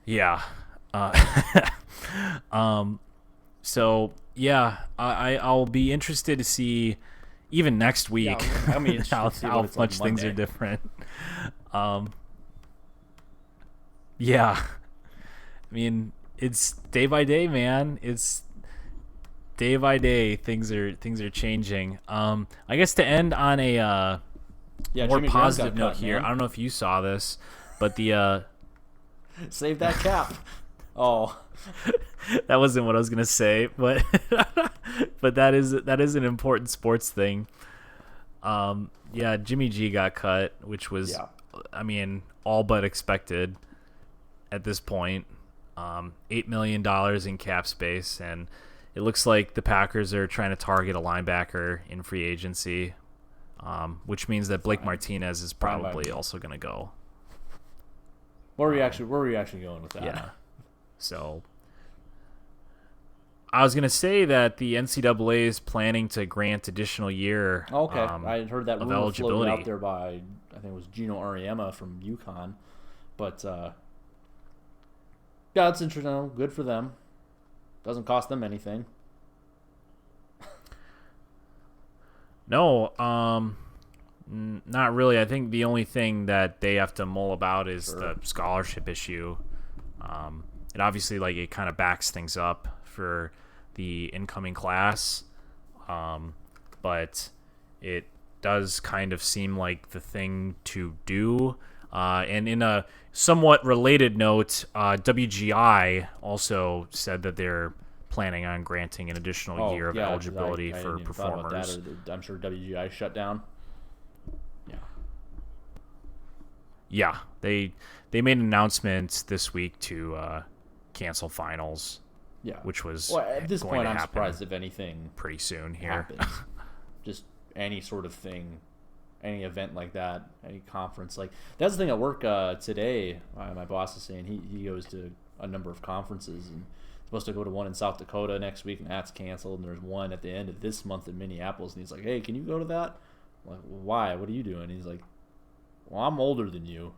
Speaker 2: Yeah. So yeah, I'll be interested to see even next week how much things are different. Yeah. I mean, it's day by day, man. It's day by day. Things are changing. I guess to end on a more positive note here. I don't know if you saw this, but the
Speaker 1: Save that cap. Oh,
Speaker 2: That wasn't what I was gonna say, but but that is an important sports thing. Yeah, Jimmy G got cut, which was,
Speaker 1: yeah.
Speaker 2: I mean, all but expected at this point. $8 million in cap space, and it looks like the Packers are trying to target a linebacker in free agency, which means that Blake Martinez is probably also going to go.
Speaker 1: Where were you actually going with that?
Speaker 2: Yeah. So I was going to say that the NCAA is planning to grant additional year
Speaker 1: Okay, I had heard that
Speaker 2: of
Speaker 1: rumor floated
Speaker 2: eligibility.
Speaker 1: out there by, I think it was Gino Auriemma from UConn, but yeah, it's interesting. Good for them. Doesn't cost them anything.
Speaker 2: No, not really. I think the only thing that they have to mull about is the scholarship issue. It obviously, like, it kind of backs things up for the incoming class, but it does kind of seem like the thing to do. And in a somewhat related note, WGI also said that they're planning on granting an additional year of eligibility
Speaker 1: I
Speaker 2: for
Speaker 1: hadn't even thought about
Speaker 2: performers.
Speaker 1: that, or I'm sure WGI shut down. Yeah.
Speaker 2: Yeah, they made an announcement this week to cancel finals,
Speaker 1: Yeah.
Speaker 2: which was
Speaker 1: Well, at this
Speaker 2: going
Speaker 1: point,
Speaker 2: to
Speaker 1: I'm
Speaker 2: happen
Speaker 1: surprised if anything
Speaker 2: pretty soon here.
Speaker 1: happens. Just any sort of thing, any event like that, any conference. Like, that's the thing at work today. My boss is saying he goes to a number of conferences and supposed to go to one in South Dakota next week, and that's canceled. And there's one at the end of this month in Minneapolis, and he's like, "Hey, can you go to that?" I'm like, well, why? What are you doing? He's like, "Well, I'm older than you.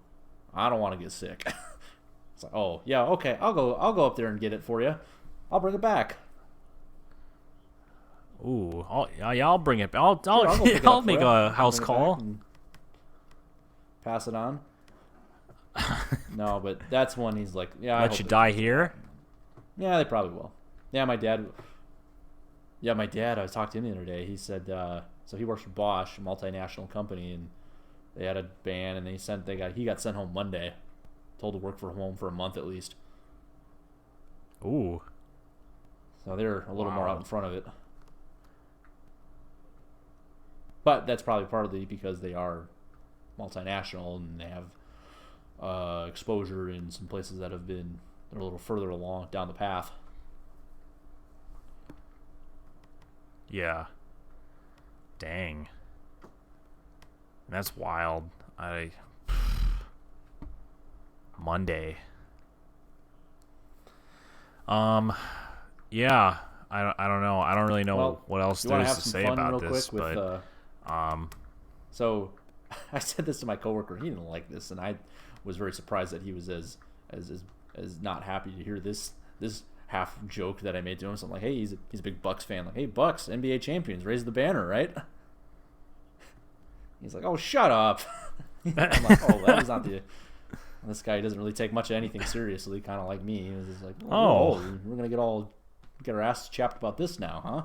Speaker 1: I don't want to get sick." It's like, "Oh yeah, okay, I'll go up there and get it for you. I'll bring it back."
Speaker 2: Ooh, I'll bring it. I'll
Speaker 1: Sure, I'll go pick it
Speaker 2: I'll
Speaker 1: up
Speaker 2: make
Speaker 1: for you.
Speaker 2: a
Speaker 1: I'll
Speaker 2: house
Speaker 1: bring it
Speaker 2: call.
Speaker 1: back and pass it on. No, but that's one he's like, yeah, I
Speaker 2: Let
Speaker 1: hope
Speaker 2: you
Speaker 1: they-
Speaker 2: die here.
Speaker 1: Yeah, they probably will. Yeah, my dad. I was talking to him the other day. He said, so he works for Bosch, a multinational company, and they had a ban, and he got sent home Monday, told to work from home for a month at least.
Speaker 2: Ooh,
Speaker 1: So they're a little more
Speaker 2: Wow.
Speaker 1: out in front of it. But that's probably partly because they are multinational and they have exposure in some places that they're a little further along down the path.
Speaker 2: yeah. Dang. That's wild. Monday. Yeah. I don't know. I don't really know
Speaker 1: Well,
Speaker 2: what else
Speaker 1: You want
Speaker 2: there
Speaker 1: to
Speaker 2: is
Speaker 1: have
Speaker 2: to
Speaker 1: some
Speaker 2: say
Speaker 1: fun
Speaker 2: about
Speaker 1: real
Speaker 2: this,
Speaker 1: quick with
Speaker 2: but
Speaker 1: so I said this to my coworker. He didn't like this, and I was very surprised that he was as not happy to hear this half joke that I made to him. So I'm like, hey, he's a big Bucks fan. Like, hey, Bucks, NBA champions, raise the banner, right? He's like, oh, shut up. I'm like, oh, that was not the. This guy doesn't really take much of anything seriously, kind of like me. He was just like, oh, we're gonna get our asses chapped about this now, huh?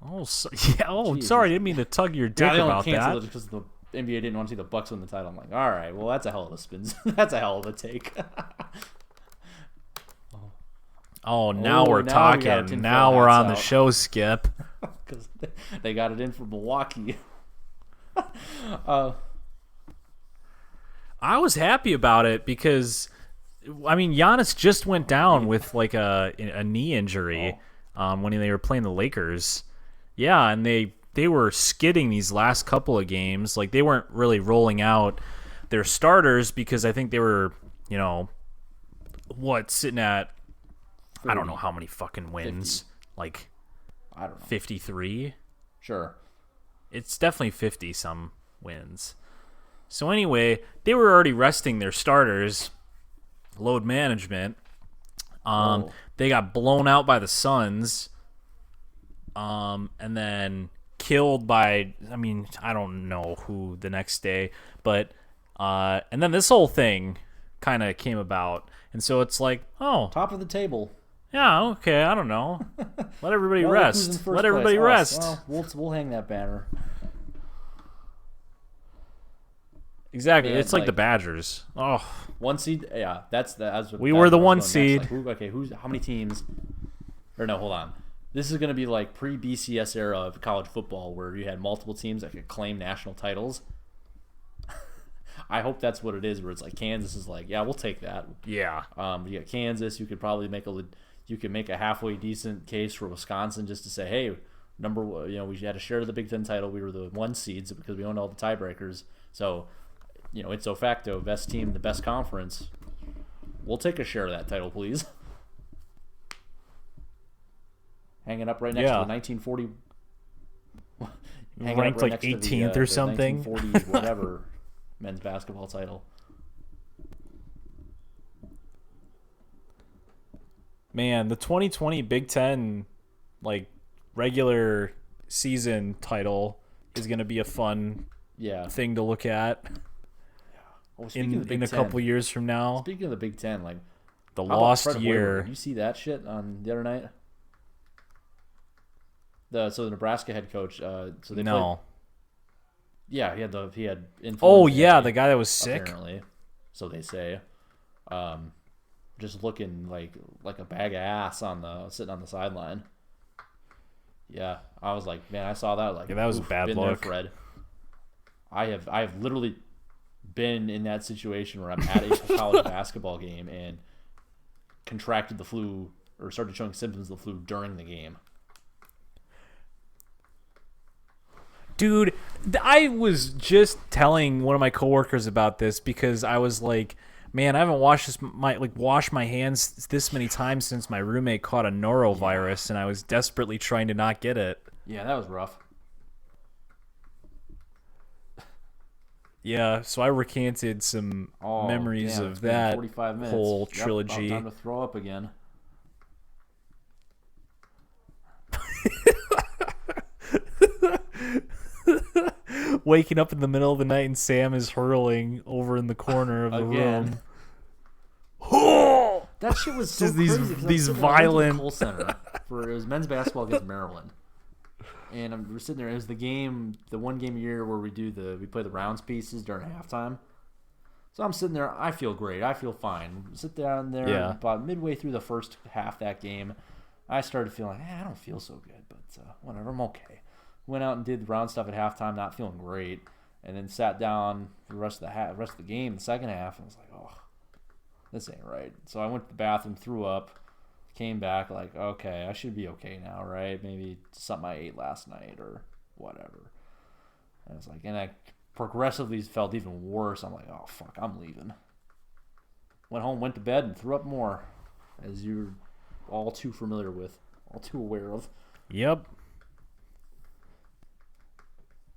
Speaker 2: Oh, yeah. Oh,
Speaker 1: Jesus.
Speaker 2: sorry, I didn't mean to tug your dick
Speaker 1: They only
Speaker 2: about
Speaker 1: canceled
Speaker 2: that.
Speaker 1: it because the NBA didn't want to see the Bucks win the title. I'm like, all right, well, that's a hell of a spin. That's a hell of a take.
Speaker 2: Oh, now
Speaker 1: Oh,
Speaker 2: we're
Speaker 1: now we got our
Speaker 2: talking.
Speaker 1: tinfoil
Speaker 2: Now we're
Speaker 1: hats
Speaker 2: on the
Speaker 1: out.
Speaker 2: show, Skip.
Speaker 1: Because they got it in for Milwaukee.
Speaker 2: I was happy about it because, I mean, Giannis just went down with like a knee injury when they were playing the Lakers. Yeah, and they were skidding these last couple of games. Like, they weren't really rolling out their starters because I think they were, sitting at, I don't know how many fucking wins.
Speaker 1: 50.
Speaker 2: Like,
Speaker 1: I don't know.
Speaker 2: 53?
Speaker 1: Sure.
Speaker 2: It's definitely 50-some wins. So anyway, they were already resting their starters. Load management. They got blown out by the Suns. And then killed by, I mean, I don't know who the next day. But, and then this whole thing kind of came about. And so it's like, oh,
Speaker 1: Top of the table.
Speaker 2: yeah, okay, I don't know. Let everybody
Speaker 1: Well, look who's in
Speaker 2: rest.
Speaker 1: first
Speaker 2: Let everybody
Speaker 1: place.
Speaker 2: rest.
Speaker 1: Well, we'll hang that banner.
Speaker 2: Exactly.
Speaker 1: Man,
Speaker 2: It's like the Badgers. Oh,
Speaker 1: 1 seed. Yeah, that's what
Speaker 2: We were the
Speaker 1: I was
Speaker 2: 1
Speaker 1: going next.
Speaker 2: seed.
Speaker 1: Like, who's how many teams? Or no, hold on. This is going to be like pre-BCS era of college football, where you had multiple teams that could claim national titles. I hope that's what it is, where it's like Kansas is like, yeah, we'll take that.
Speaker 2: yeah.
Speaker 1: You got Kansas. You could probably make a halfway decent case for Wisconsin, just to say, hey, we had a share of the Big Ten title. We were the 1 seeds because we owned all the tiebreakers. So, ipso facto, best team, the best conference. We'll take a share of that title, please. Hanging up right next to the 1940.
Speaker 2: Ranked like 18th or something.
Speaker 1: 1940 whatever men's basketball title.
Speaker 2: Man, the 2020 Big Ten like regular season title is going to be a fun thing to look at in a couple years from now.
Speaker 1: Speaking of the Big Ten, like
Speaker 2: the lost year.
Speaker 1: Did you see that shit on the other night? The Nebraska head coach.
Speaker 2: No.
Speaker 1: Yeah, he had.
Speaker 2: Oh yeah, the guy that was sick.
Speaker 1: Apparently, so they say. Just looking like a bag of ass sitting on the sideline. Yeah, I was like, man, I saw that. Like,
Speaker 2: yeah, that was a bad
Speaker 1: been
Speaker 2: look.
Speaker 1: There, Fred. I have literally been in that situation where I'm at a college basketball game and contracted the flu or started showing symptoms of the flu during the game.
Speaker 2: Dude, I was just telling one of my coworkers about this because I was like, man, I haven't washed my hands this many times since my roommate caught a norovirus, and I was desperately trying to not get it.
Speaker 1: Yeah, that was rough.
Speaker 2: Yeah, so I recanted some memories of that
Speaker 1: 45 minutes.
Speaker 2: whole trilogy.
Speaker 1: Time to throw up again.
Speaker 2: Waking up in the middle of the night and Sam is hurling over in the corner of the room.
Speaker 1: That shit was so
Speaker 2: Just
Speaker 1: crazy.
Speaker 2: these violent.
Speaker 1: Kohl Center it was men's basketball against Maryland, and we're sitting there. It was the one game a year where we play the rounds pieces during halftime. So I'm sitting there. I feel great. I feel fine. Sit down there.
Speaker 2: Yeah.
Speaker 1: About midway through the first half of that game, I started feeling I don't feel so good, but whatever. I'm okay. Went out and did the round stuff at halftime, not feeling great, and then sat down for the rest of the game, the second half, and I was like, oh, this ain't right. So I went to the bathroom, threw up, came back like, okay, I should be okay now, right? Maybe something I ate last night or whatever. And I was like, and I progressively felt even worse. I'm like, oh fuck, I'm leaving. Went home, went to bed, and threw up more, as you're all too familiar with, all too aware of.
Speaker 2: Yep.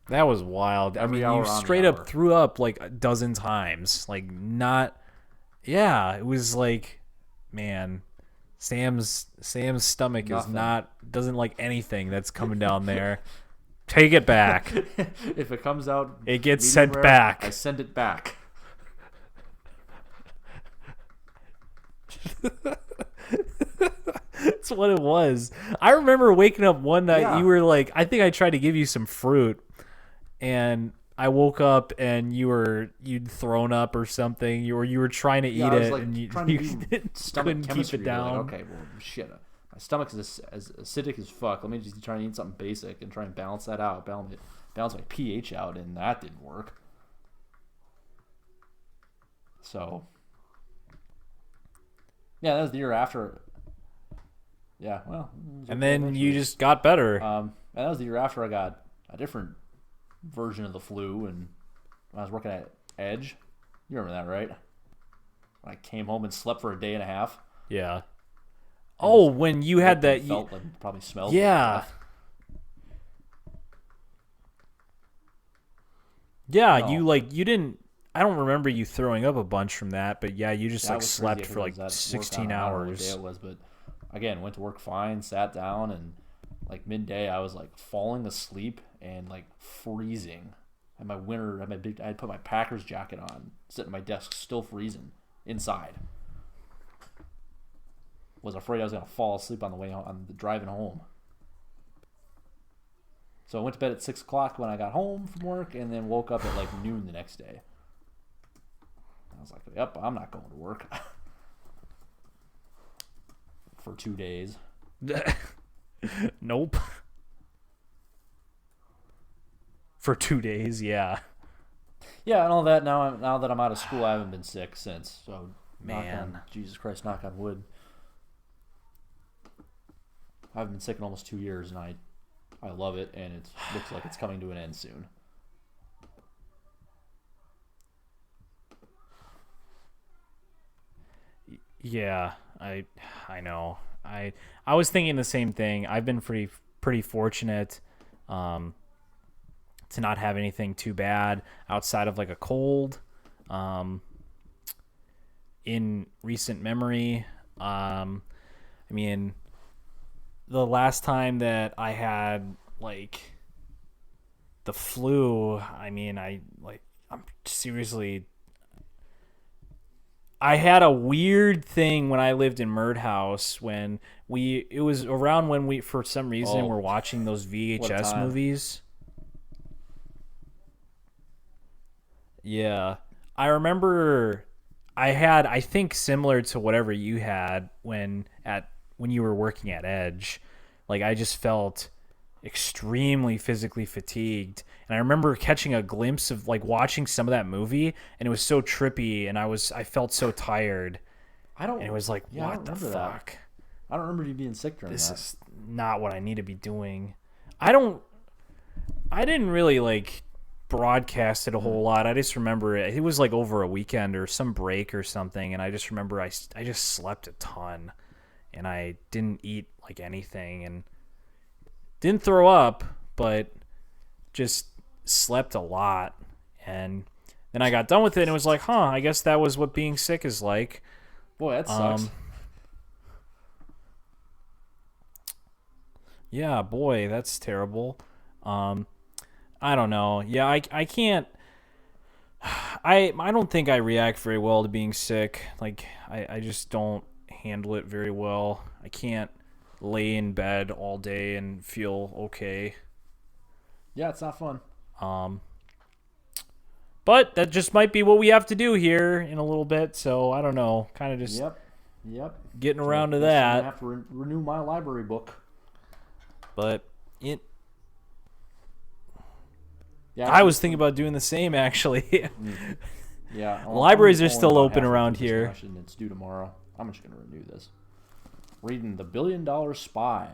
Speaker 2: That was wild.
Speaker 1: Every
Speaker 2: I mean,
Speaker 1: hour
Speaker 2: you
Speaker 1: on
Speaker 2: straight
Speaker 1: the
Speaker 2: up
Speaker 1: hour.
Speaker 2: threw up like a dozen times. Like, not. Yeah, it was like, man, Sam's stomach doesn't like anything that's coming down there. Take it back.
Speaker 1: If it comes out,
Speaker 2: It gets
Speaker 1: medium
Speaker 2: sent
Speaker 1: rare,
Speaker 2: back.
Speaker 1: I send it back.
Speaker 2: That's what it was. I remember waking up one night.
Speaker 1: Yeah.
Speaker 2: You were like, I think I tried to give you some fruit, and I woke up and you'd thrown up or something. You were trying to eat
Speaker 1: I was
Speaker 2: it,
Speaker 1: like
Speaker 2: and you
Speaker 1: trying to do stomach
Speaker 2: couldn't keep
Speaker 1: chemistry.
Speaker 2: it
Speaker 1: Like,
Speaker 2: down.
Speaker 1: okay, well, shit. My stomach is as acidic as fuck. Let me just try and eat something basic and try and balance that out, balance my pH out, and that didn't work. So, yeah, that was the year after. Yeah, well.
Speaker 2: And then you just got better.
Speaker 1: And that was the year after I got a different version of the flu, and when I was working at Edge. You remember that, right? When I came home and slept for a day and a half.
Speaker 2: Yeah. Oh, when you had that.
Speaker 1: Felt like, probably smelled.
Speaker 2: Yeah.
Speaker 1: Like death.
Speaker 2: Yeah,
Speaker 1: No.
Speaker 2: you didn't. I don't remember you throwing up a bunch from that, but yeah, you just
Speaker 1: That
Speaker 2: like
Speaker 1: was
Speaker 2: slept
Speaker 1: crazy.
Speaker 2: for
Speaker 1: I
Speaker 2: like
Speaker 1: think it was at work.
Speaker 2: 16
Speaker 1: I don't know what day
Speaker 2: hours.
Speaker 1: it was, but again, went to work fine, sat down, and like midday, I was like falling asleep and like freezing. I had put my Packers jacket on, sitting at my desk, still freezing inside. Was afraid I was gonna fall asleep on the driving home. So I went to bed at 6 o'clock when I got home from work, and then woke up at like noon the next day. I was like, yep, I'm not going to work for 2 days.
Speaker 2: Nope. For 2 days, yeah.
Speaker 1: Yeah, and all that. Now that I'm out of school, I haven't been sick since. So,
Speaker 2: Man.
Speaker 1: Jesus Christ, knock on wood. I've been sick in almost 2 years, and I love it, and it looks like it's coming to an end soon.
Speaker 2: Yeah, I know. I was thinking the same thing. I've been pretty fortunate to not have anything too bad outside of like a cold in recent memory. I mean, the last time that I had like the flu, I'm seriously, I had a weird thing when I lived in Murd House when it was around when we, for some reason, were watching those VHS movies. Yeah. I remember I think similar to whatever you had when you were working at Edge. Like I just felt extremely physically fatigued. And I remember catching a glimpse of like watching some of that movie and it was so trippy and I felt so tired. And it was like, what the fuck?
Speaker 1: I don't remember you being sick during that.
Speaker 2: This is not what I need to be doing. I didn't really like broadcast it a whole lot. I just remember it was like over a weekend or some break or something, and I just remember I just slept a ton and I didn't eat like anything and didn't throw up, but just slept a lot. And then I got done with it and it was like, I guess that was what being sick is like.
Speaker 1: Boy, that sucks.
Speaker 2: Yeah, boy, that's terrible. I don't know. Yeah, I can't. I don't think I react very well to being sick. Like I just don't handle it very well. I can't lay in bed all day and feel okay.
Speaker 1: Yeah, it's not fun.
Speaker 2: But that just might be what we have to do here in a little bit. So I don't know. Kind of just
Speaker 1: yep.
Speaker 2: Getting around to
Speaker 1: I'm
Speaker 2: that.
Speaker 1: gonna have to renew my library book.
Speaker 2: But
Speaker 1: yeah,
Speaker 2: I was thinking about doing the same actually.
Speaker 1: Yeah,
Speaker 2: libraries are still open around here.
Speaker 1: It's due tomorrow. I'm just gonna renew this. Reading The $1 Billion Spy.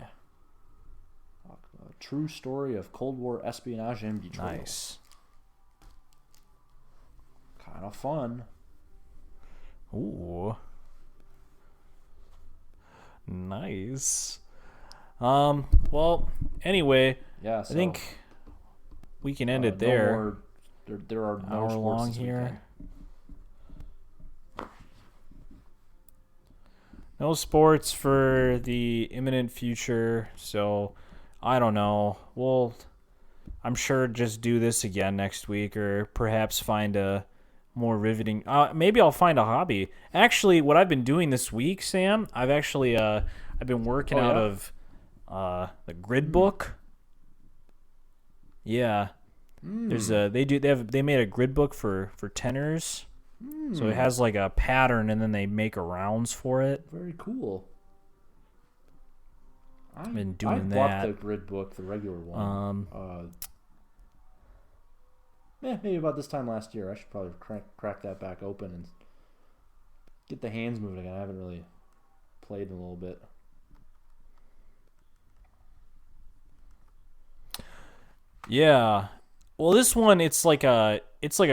Speaker 1: A true story of Cold War espionage and betrayal.
Speaker 2: Nice.
Speaker 1: Kind of fun.
Speaker 2: Ooh. Nice. Well, anyway,
Speaker 1: yeah, so,
Speaker 2: I think we can end it there.
Speaker 1: There are no
Speaker 2: hour
Speaker 1: sports
Speaker 2: long
Speaker 1: this
Speaker 2: here.
Speaker 1: weekend.
Speaker 2: No sports for the imminent future, so I don't know. I'm sure just do this again next week, or perhaps find a more riveting. Maybe I'll find a hobby. Actually, what I've been doing this week, Sam, I've been working out of the grid book. Yeah, they made a grid book for tenors. So it has like a pattern, and then they make rounds for it.
Speaker 1: Very cool.
Speaker 2: I've been doing
Speaker 1: I
Speaker 2: that.
Speaker 1: bought the grid book, the regular one. Maybe about this time last year. I should probably crack that back open and get the hands moving again. I haven't really played in a little bit.
Speaker 2: Yeah. Well, this one it's kind of like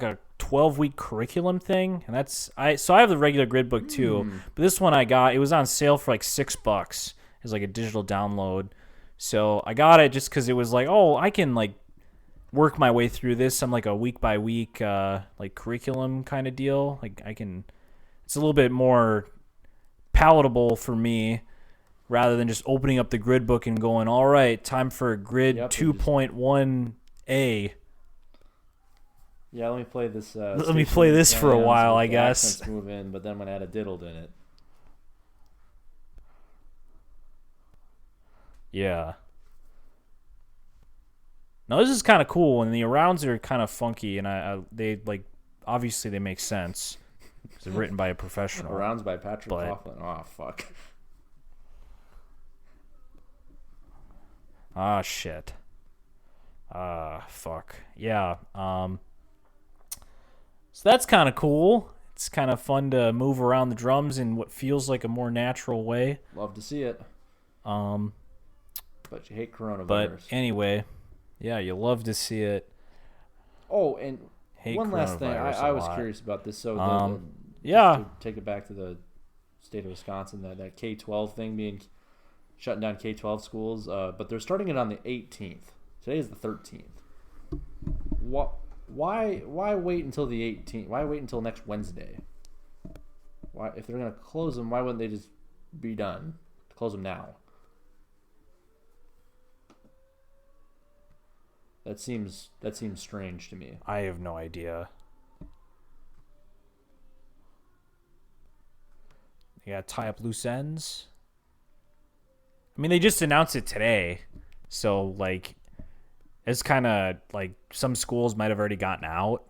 Speaker 2: a 12-week curriculum thing, and I have the regular grid book too, but this one it was on sale for like $6. It's like a digital download. So I got it just because it was like, I can like work my way through this. I'm like a week by week like curriculum kind of deal. Like it's a little bit more palatable for me rather than just opening up the grid book and going, all right, time for grid 2.1A.
Speaker 1: Yeah, let me play this.
Speaker 2: Let me play this for a while, I guess.
Speaker 1: Accents move in, but then when I add a diddled in it.
Speaker 2: Yeah. No, this is kind of cool, and the rounds are kind of funky, and they like obviously they make sense because they're written by a professional.
Speaker 1: Rounds by Patrick
Speaker 2: But-
Speaker 1: Coughlin. Oh, fuck.
Speaker 2: Ah, shit. Fuck. Yeah. So that's kind of cool. It's kind of fun to move around the drums in what feels like a more natural way.
Speaker 1: Love to see it.
Speaker 2: Um,
Speaker 1: But you hate coronavirus.
Speaker 2: but anyway, yeah, you love to see it.
Speaker 1: Oh, and
Speaker 2: Hate
Speaker 1: one last thing.
Speaker 2: coronavirus
Speaker 1: I
Speaker 2: a
Speaker 1: was
Speaker 2: lot.
Speaker 1: curious about this. So,
Speaker 2: Yeah.
Speaker 1: just to take it back to the state of Wisconsin, that K-12 thing being shutting down K-12 schools, but they're starting it on the 18th. Today is the 13th. Why wait until the 18th? Why wait until next Wednesday? Why, if they're gonna close them, why wouldn't they just be done? Close them now. That seems strange to me.
Speaker 2: I have no idea. You gotta tie up loose ends. I mean, they just announced it today, so like, it's kind of like some schools might have already gotten out,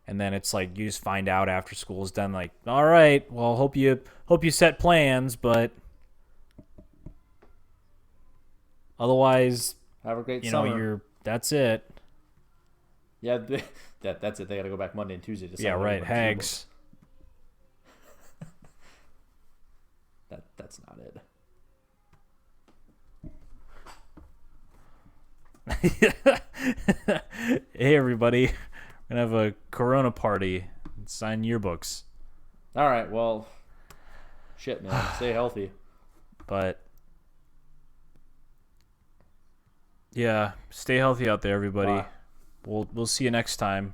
Speaker 2: and then it's like you just find out after school's done. Like, all right, well, hope you set plans, but otherwise,
Speaker 1: Have a great
Speaker 2: you
Speaker 1: summer.
Speaker 2: know, that's it.
Speaker 1: Yeah, that's it. They got to go back Monday and Tuesday. To
Speaker 2: Yeah,
Speaker 1: celebrate
Speaker 2: right.
Speaker 1: with
Speaker 2: Hags.
Speaker 1: That's not it.
Speaker 2: Hey, everybody. We're going to have a Corona party and sign yearbooks.
Speaker 1: All right. Well, shit, man. Stay healthy.
Speaker 2: But, yeah, stay healthy out there, everybody.
Speaker 1: Bye.
Speaker 2: We'll see you next time.